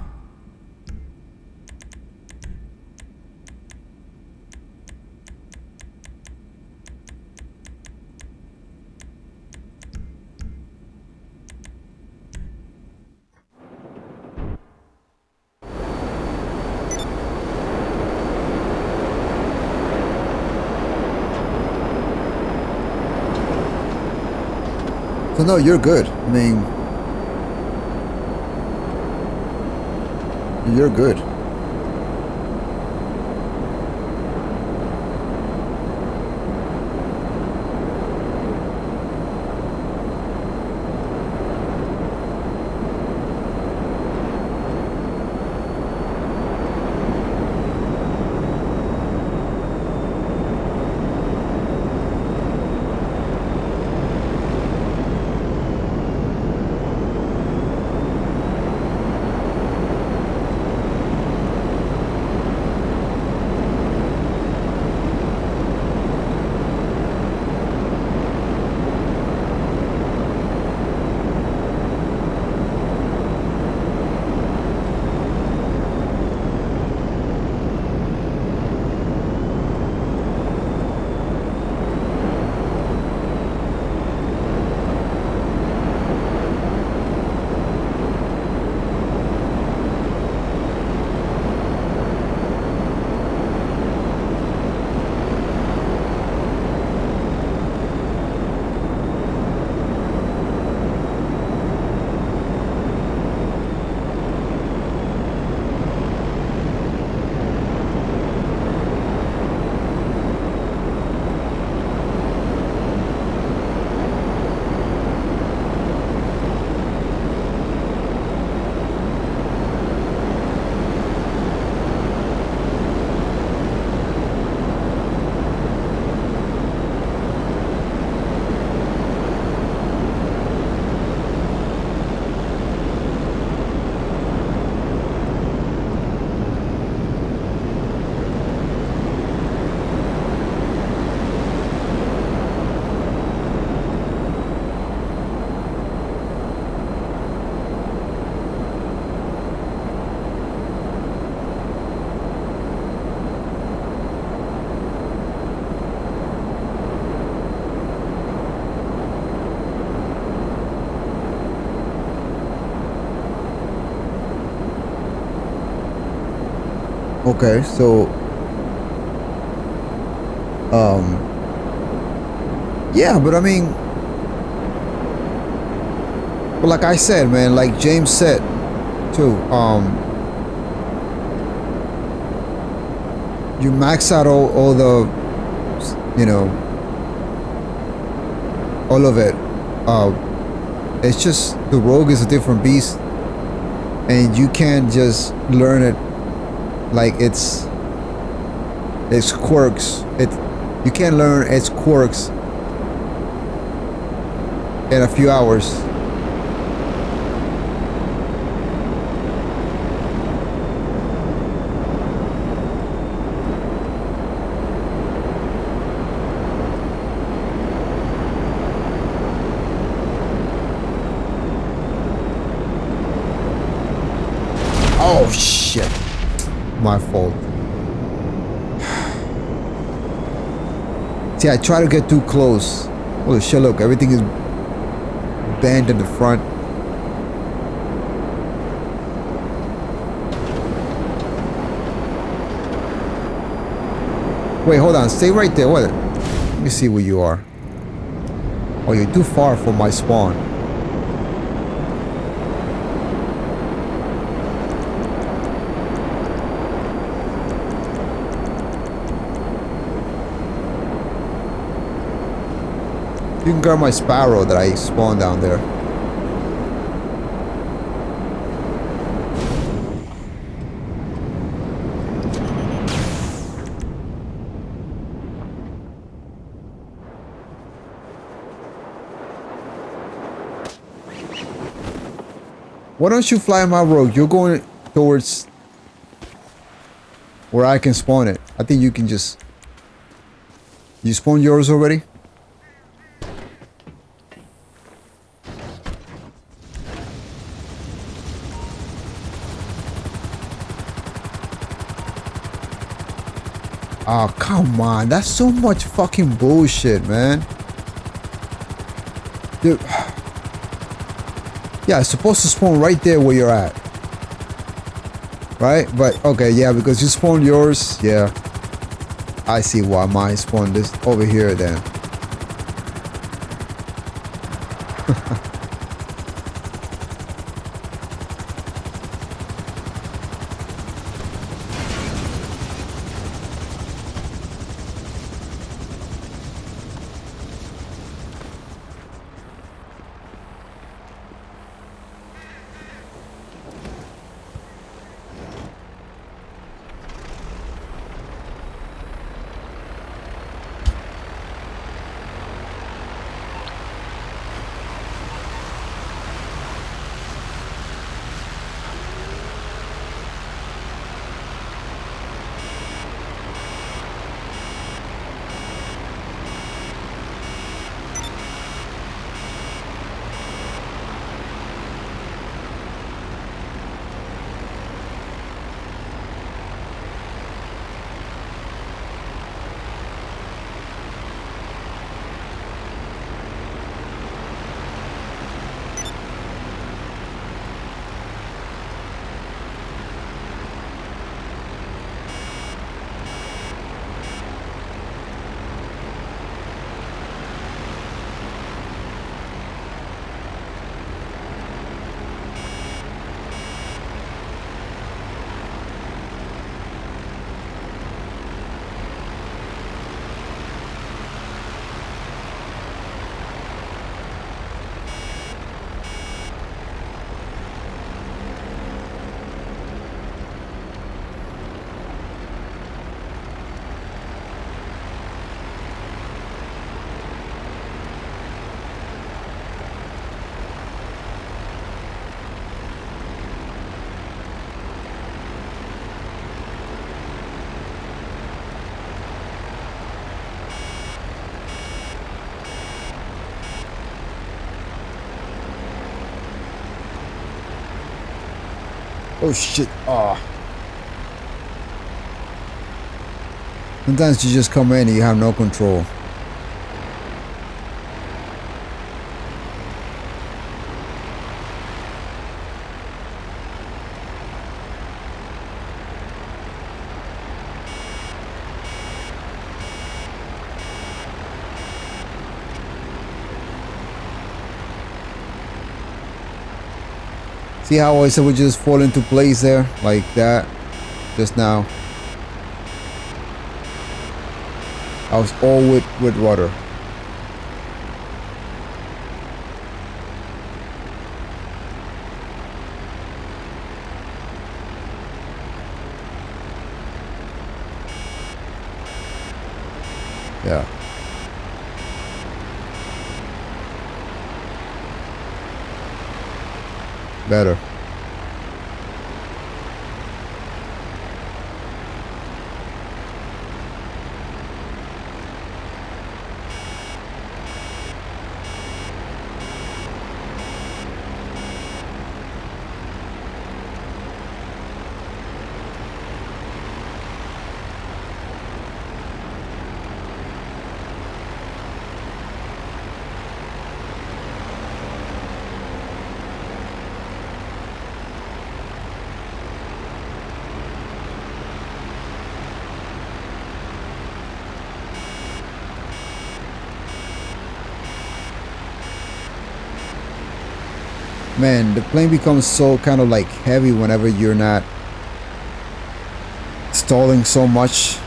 So no, you're good. I mean, you're good. Okay, so yeah, but I mean, but like I said, man, like James said too, you max out all the, you know, all of it. It's just the rogue is a different beast, and you can't just learn it like its quirks. You can't learn its quirks in a few hours. Oh shit. My fault. See, I try to get too close. Holy shit, look, everything is bent in the front. Wait, hold on, stay right there. What? Let me see where you are. Oh, you're too far from my spawn. You can grab my sparrow that I spawned down there. Why don't you fly my rogue? You're going towards where I can spawn it. I think you can just... You spawned yours already? Oh, come on. That's so much fucking bullshit, man. Dude. Yeah, it's supposed to spawn right there where you're at. Right? But, okay, yeah, because you spawned yours. Yeah. I see why mine spawned this over here then. Oh shit. Oh. Sometimes you just come in and you have no control. See how I said we just fall into place there? Like that. Just now. I was all with water. Yeah. Better. Man, the plane becomes so kind of like heavy whenever you're not stalling so much.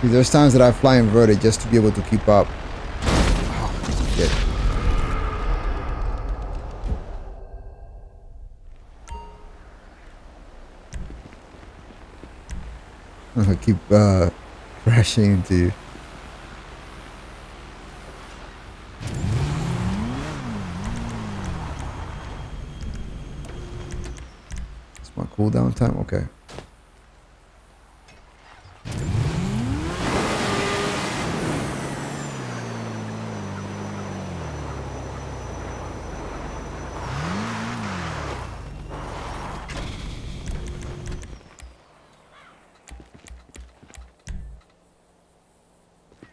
There's times that I fly inverted just to be able to keep up. Oh, shit. I keep crashing into you. It's my cooldown time? Okay.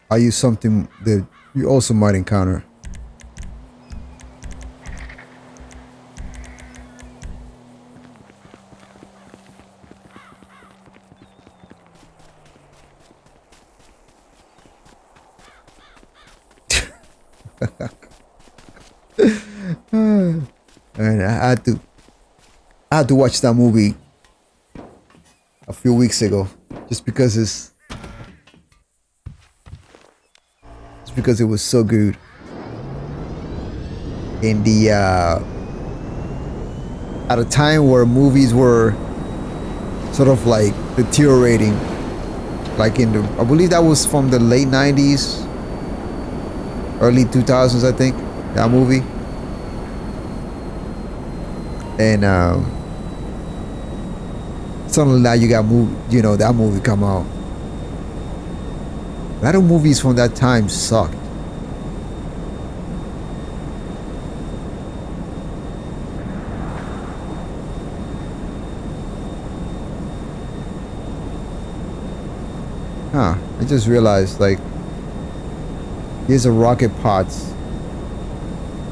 I'll use something that you also might encounter. And I had to watch that movie a few weeks ago just because it was so good. In the at a time where movies were sort of like deteriorating, like I believe that was from the late 90s, early 2000s, I think, that movie. And suddenly now you got that movie come out. A lot of movies from that time sucked. I just realized, like, here's the rocket pods,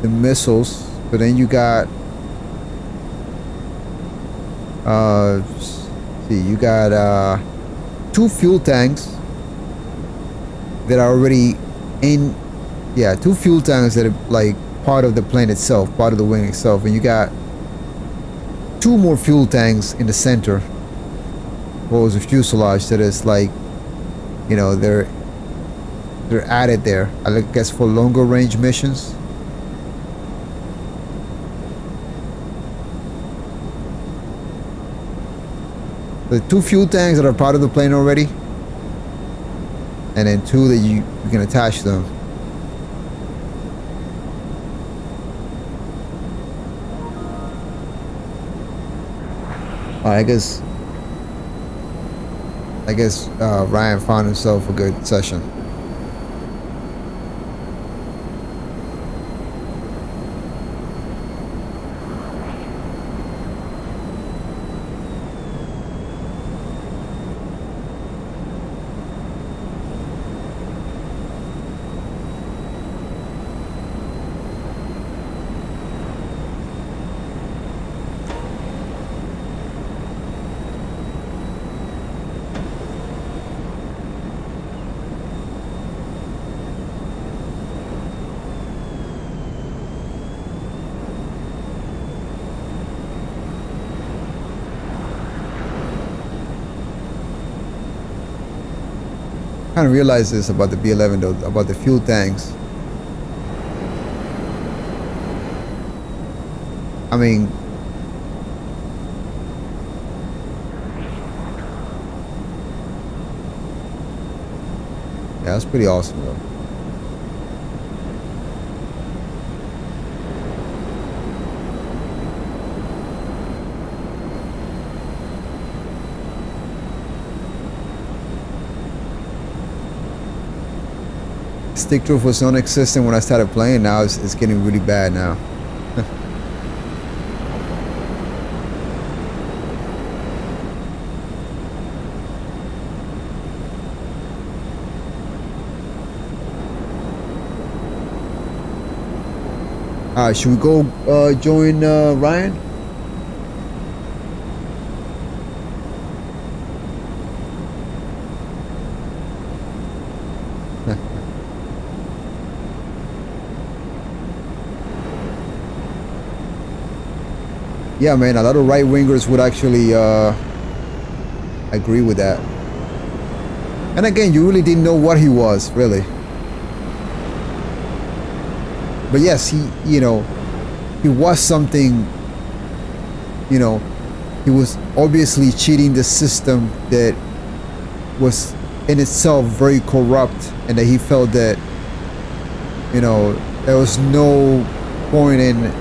the missiles, but then you got you got 2 fuel tanks that are already in, 2 fuel tanks that are like part of the plane itself, part of the wing itself, and you got 2 more fuel tanks in the center. What was a fuselage that is like, they're added there, I guess, for longer range missions. The 2 fuel tanks that are part of the plane already, and then 2 that you can attach them. I guess Ryan found himself a good session. I kind of realized this about the B-11 though, about the fuel tanks. I mean, yeah, that's pretty awesome though. Stick drift was non-existent when I started playing. Now it's getting really bad now. Alright, should we go join Ryan? Yeah, man, a lot of right-wingers would actually agree with that. And again, you really didn't know what he was, really. But yes, he was something, he was obviously cheating the system that was in itself very corrupt, and that he felt that, there was no point in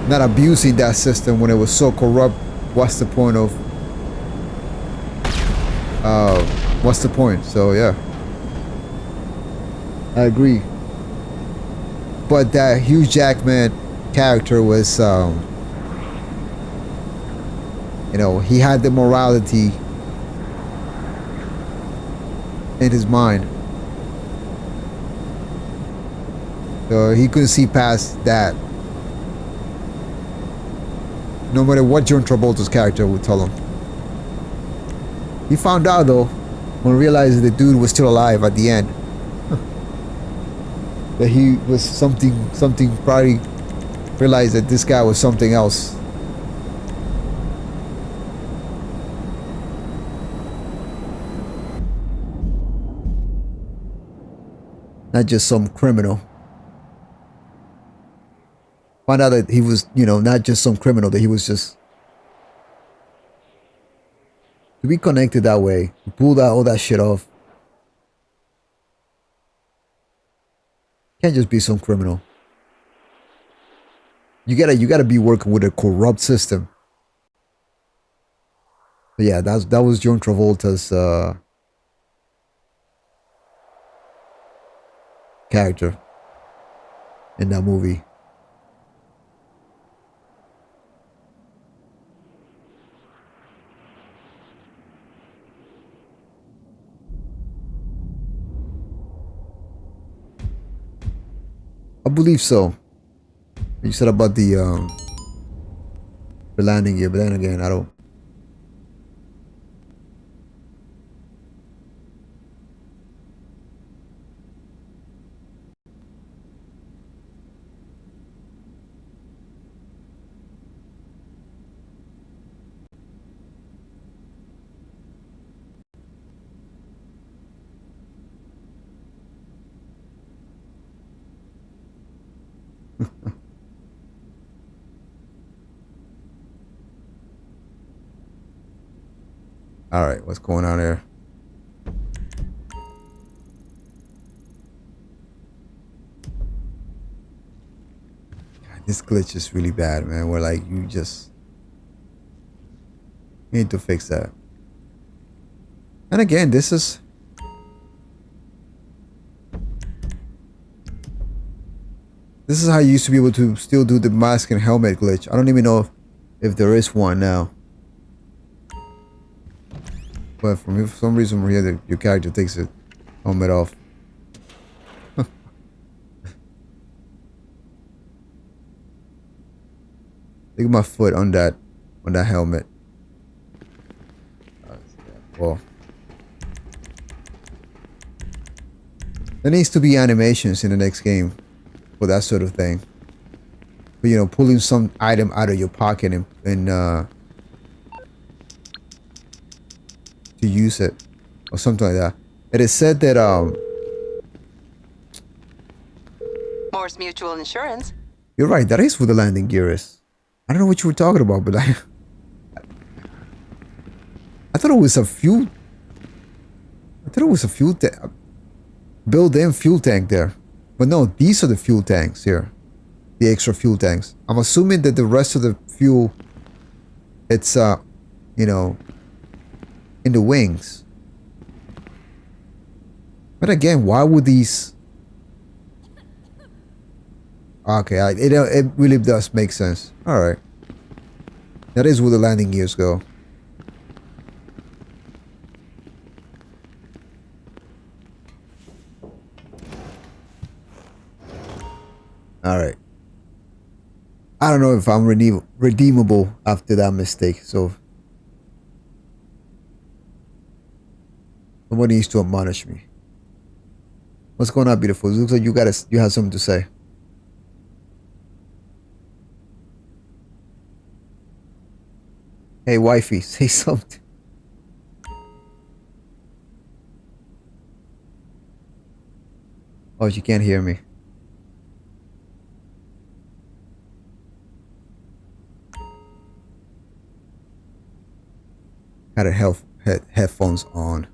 not abusing that system when it was so corrupt. What's the point of what's the point? So yeah, I agree. But that Hugh Jackman character was he had the morality in his mind. So he couldn't see past that. No matter what John Travolta's character would tell him. He found out though, when he realized the dude was still alive at the end. That he was something, probably realized that this guy was something else. Not just some criminal. Found out that he was, you know, not just some criminal, that he was just... To be connected that way, to pull that all that shit off. Can't just be some criminal. You gotta be working with a corrupt system. But yeah, that was John Travolta's character in that movie. I believe so. You said about the landing gear, but then again, I don't. All right, what's going on here? God, this glitch is really bad, man. Where like you need to fix that. And again, this is how you used to be able to still do the mask and helmet glitch. I don't even know if there is one now. But for some reason over here, your character takes the helmet off. Look at my foot on that helmet. Well, there needs to be animations in the next game for that sort of thing. But you know, pulling some item out of your pocket and to use it or something like that. It is said that Morse Mutual Insurance. you're right, that is what the landing gear is. I don't know what you were talking about, but I thought it was a fuel. I thought it was a fuel tank, built-in fuel tank there. But no, these are the fuel tanks here, the extra fuel tanks. I'm assuming that the rest of the fuel, it's you know, in the wings. But again, why would these? Okay, it really does make sense. All right, that is where the landing gears go. All right. I don't know if I'm redeemable after that mistake, so somebody needs to admonish me. What's going on, beautiful? It looks like you have something to say. Hey, wifey, say something. Oh, she can't hear me. Had her headphones on.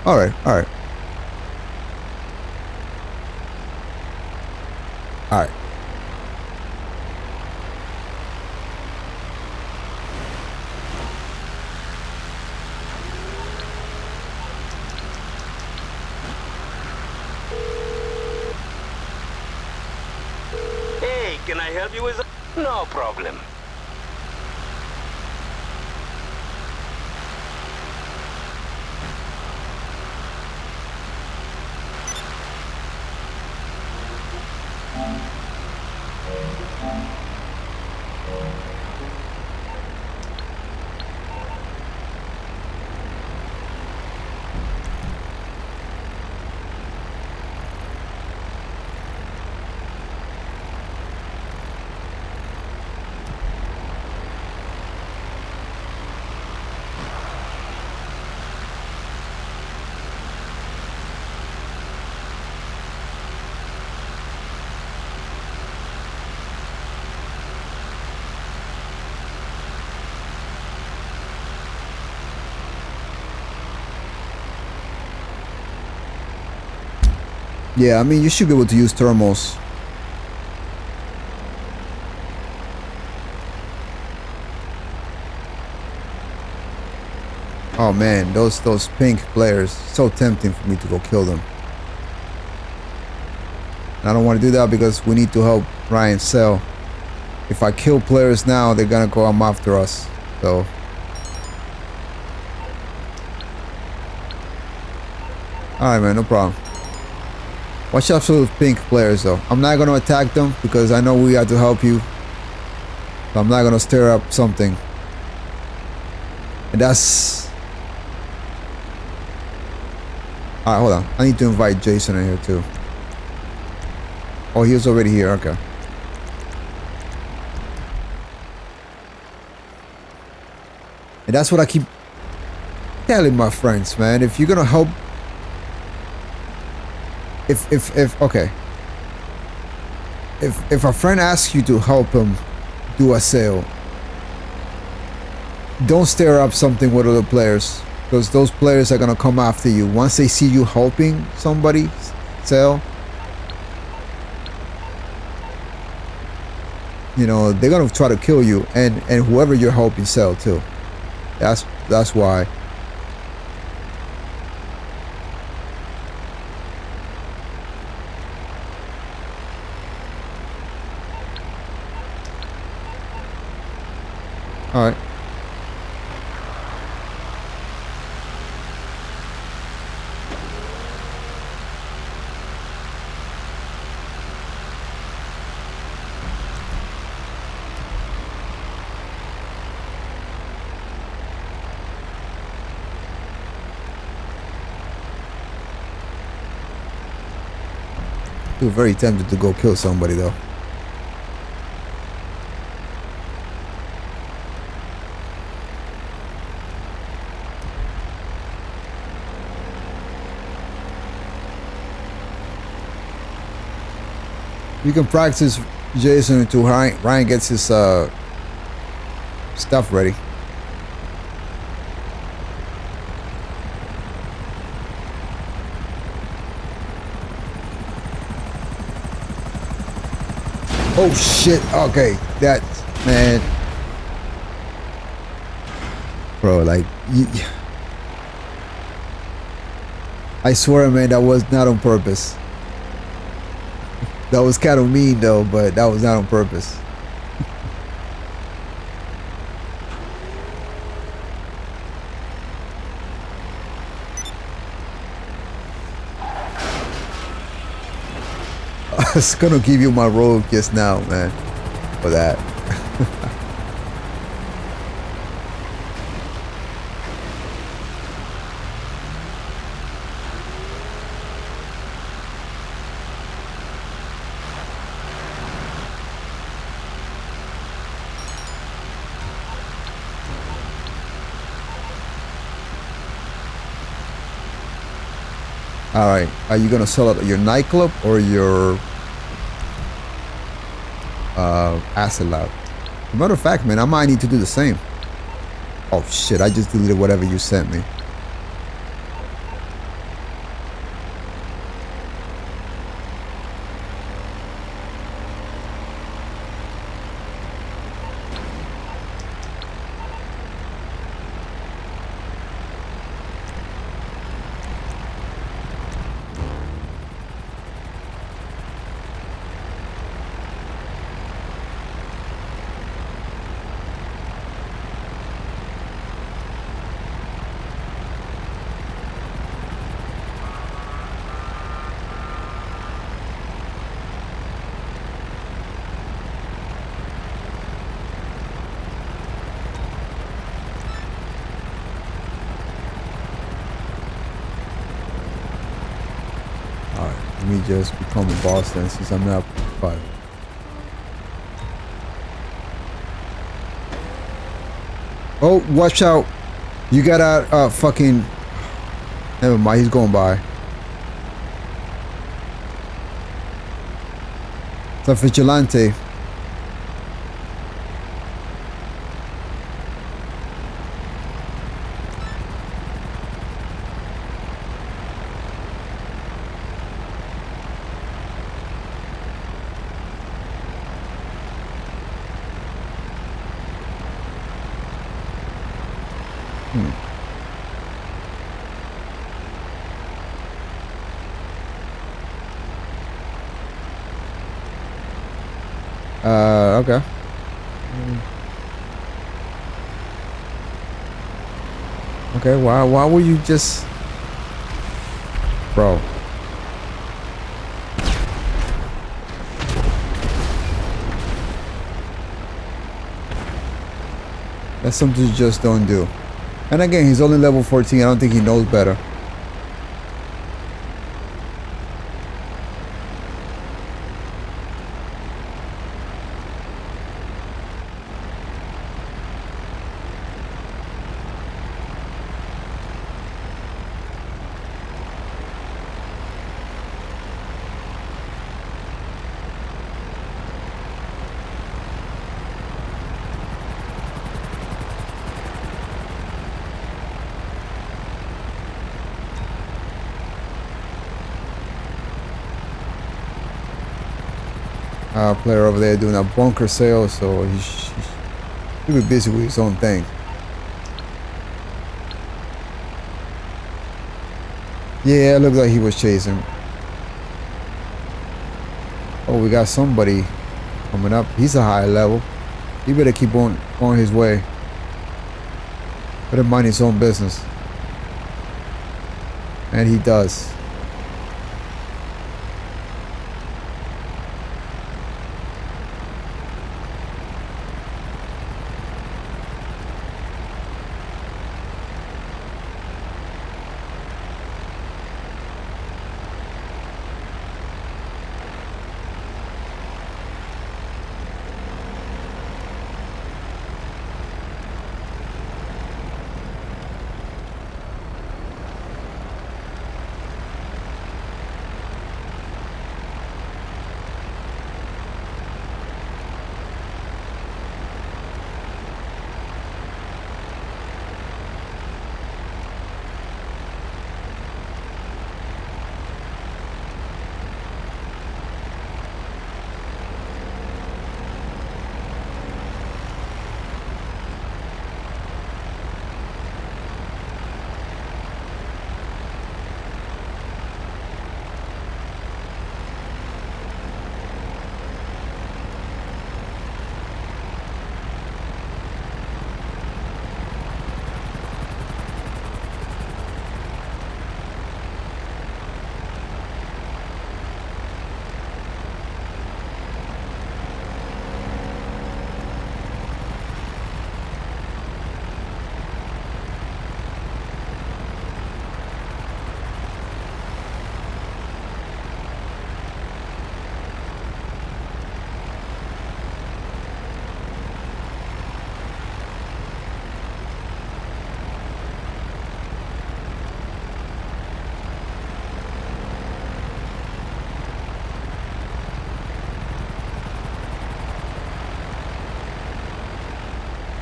All right, all right, all right. Hey, can I help you with no problem. Yeah, I mean, you should be able to use thermals. Oh man, those pink players, so tempting for me to go kill them. I don't want to do that because we need to help Ryan sell. If I kill players now, they're gonna come after us. So alright man, no problem. Watch out for those pink players though. I'm not gonna attack them because I know we have to help you. So I'm not gonna stir up something. And that's... Alright, hold on. I need to invite Jason in here too. Oh, he was already here, okay. And that's what I keep telling my friends, man. If you're gonna help, okay, if a friend asks you to help him do a sale, don't stir up something with other players, because those players are gonna come after you once they see you helping somebody sell. You know, they're gonna try to kill you and whoever you're helping sell too. That's why. All right. Feel very tempted to go kill somebody though. You can practice Jason until Ryan gets his stuff ready. Oh shit, okay, that, man. Bro, like, I swear, man, that was not on purpose. That was kind of mean though, but that was not on purpose. I was gonna give you my robe just now, man, for that. All right, are you gonna sell it at your nightclub or your acid lab? As a matter of fact, man, I might need to do the same. Oh shit, I just deleted whatever you sent me. me just become a boss then, since I'm not 5. Oh, watch out. You gotta fucking... Never mind, he's going by. It's a vigilante. Okay. Okay, why would you just... Bro. That's something you just don't do. And again, he's only level 14. I don't think he knows better. Player over there doing a bunker sale, so he'll be busy with his own thing. Yeah, it looked like he was chasing. Oh, we got somebody coming up. He's a high level. He better keep on going his way. Better mind his own business. And he does.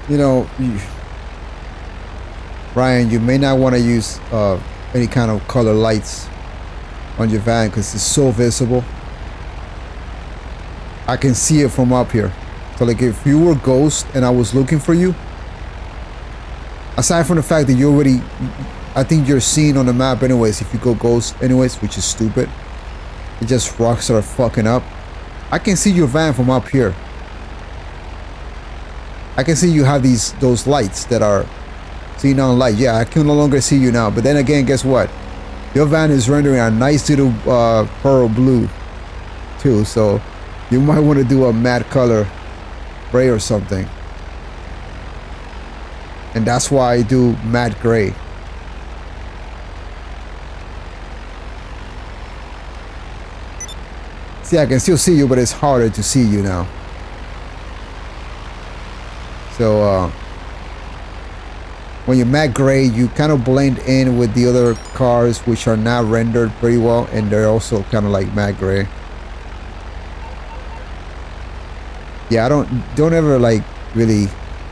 You know, Ryan, you may not want to use any kind of color lights on your van because it's so visible. I can see it from up here. So like if you were Ghost and I was looking for you, aside from the fact that you already, I think you're seen on the map anyways if you go Ghost anyways, which is stupid. It just rocks are fucking up. I can see your van from up here. I can see you have those lights that are seen on light. Yeah, I can no longer see you now. But then again, guess what? Your van is rendering a nice little pearl blue too. So you might want to do a matte color gray or something. And that's why I do matte gray. See, I can still see you, but it's harder to see you now. So when you're matte gray, you kind of blend in with the other cars, which are not rendered pretty well, and they're also kind of like matte gray. Yeah, I don't ever like really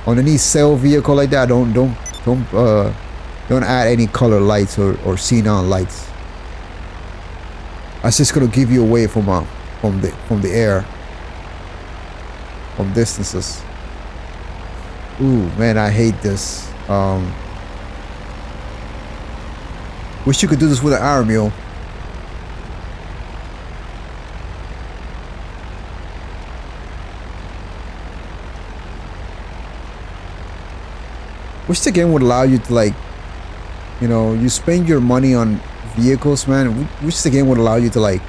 on any sale vehicle like that. Don't add any color lights or xenon lights. That's just gonna give you away from the air, from distances. Ooh, man, I hate this. Wish you could do this with an iron mule. Wish the game would allow you to, like, you know, you spend your money on vehicles, man. Wish the game would allow you to, like,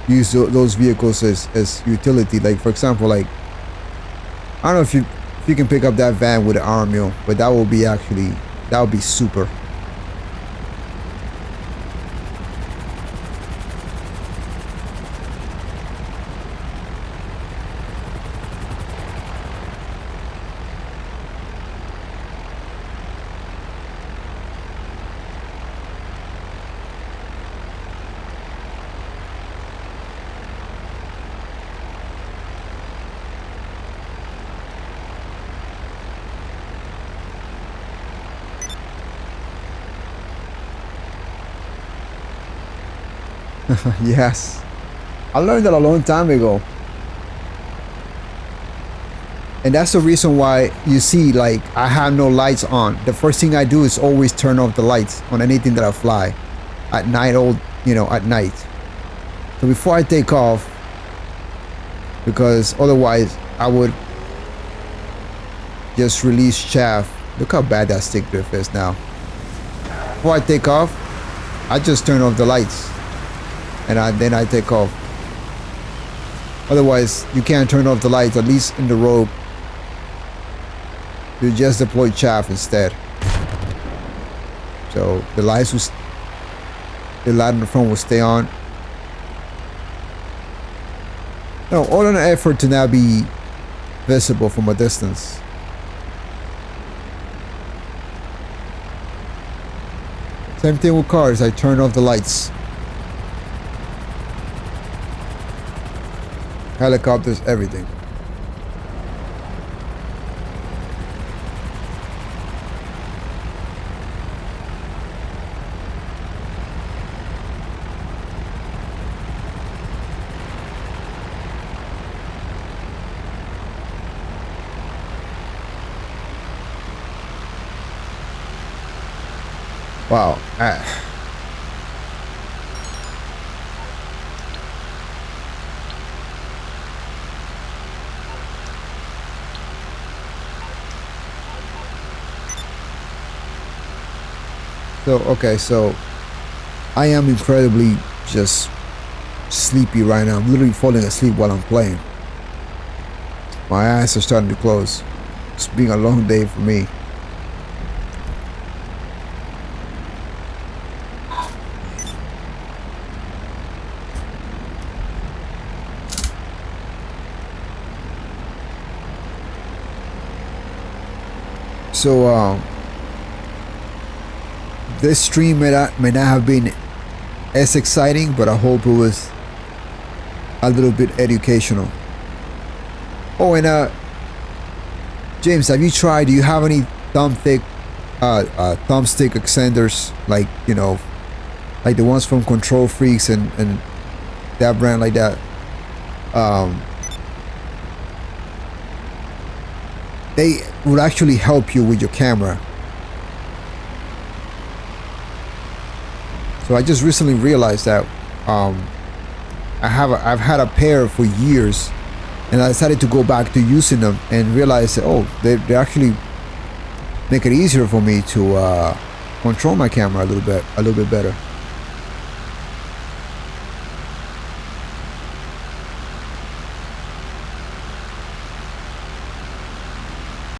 use those vehicles as utility. Like, for example, like, I don't know if you can pick up that van with an iron mule, but that would be super. Yes, I learned that a long time ago, and that's the reason why you see, like, I have no lights on. The first thing I do is always turn off the lights on anything that I fly at night, at night. So before I take off, because otherwise I would just release chaff. Look how bad that stick drift is now. Before I take off, I just turn off the lights. And then I take off. Otherwise, you can't turn off the lights, at least in the road. You just deploy chaff instead. So the light in the front will stay on. No, all in an effort to not be visible from a distance. Same thing with cars. I turn off the lights. Helicopters, everything. Wow. So I am incredibly just sleepy right now. I'm literally falling asleep while I'm playing. My eyes are starting to close. It's been a long day for me. So this stream may not have been as exciting, but I hope it was a little bit educational. Oh, and James, have you tried? Do you have any thumbstick extenders, like, you know, like the ones from Control Freaks and that brand like that? They would actually help you with your camera. So I just recently realized that I've had a pair for years, and I decided to go back to using them and realize that, oh, they actually make it easier for me to control my camera a little bit better.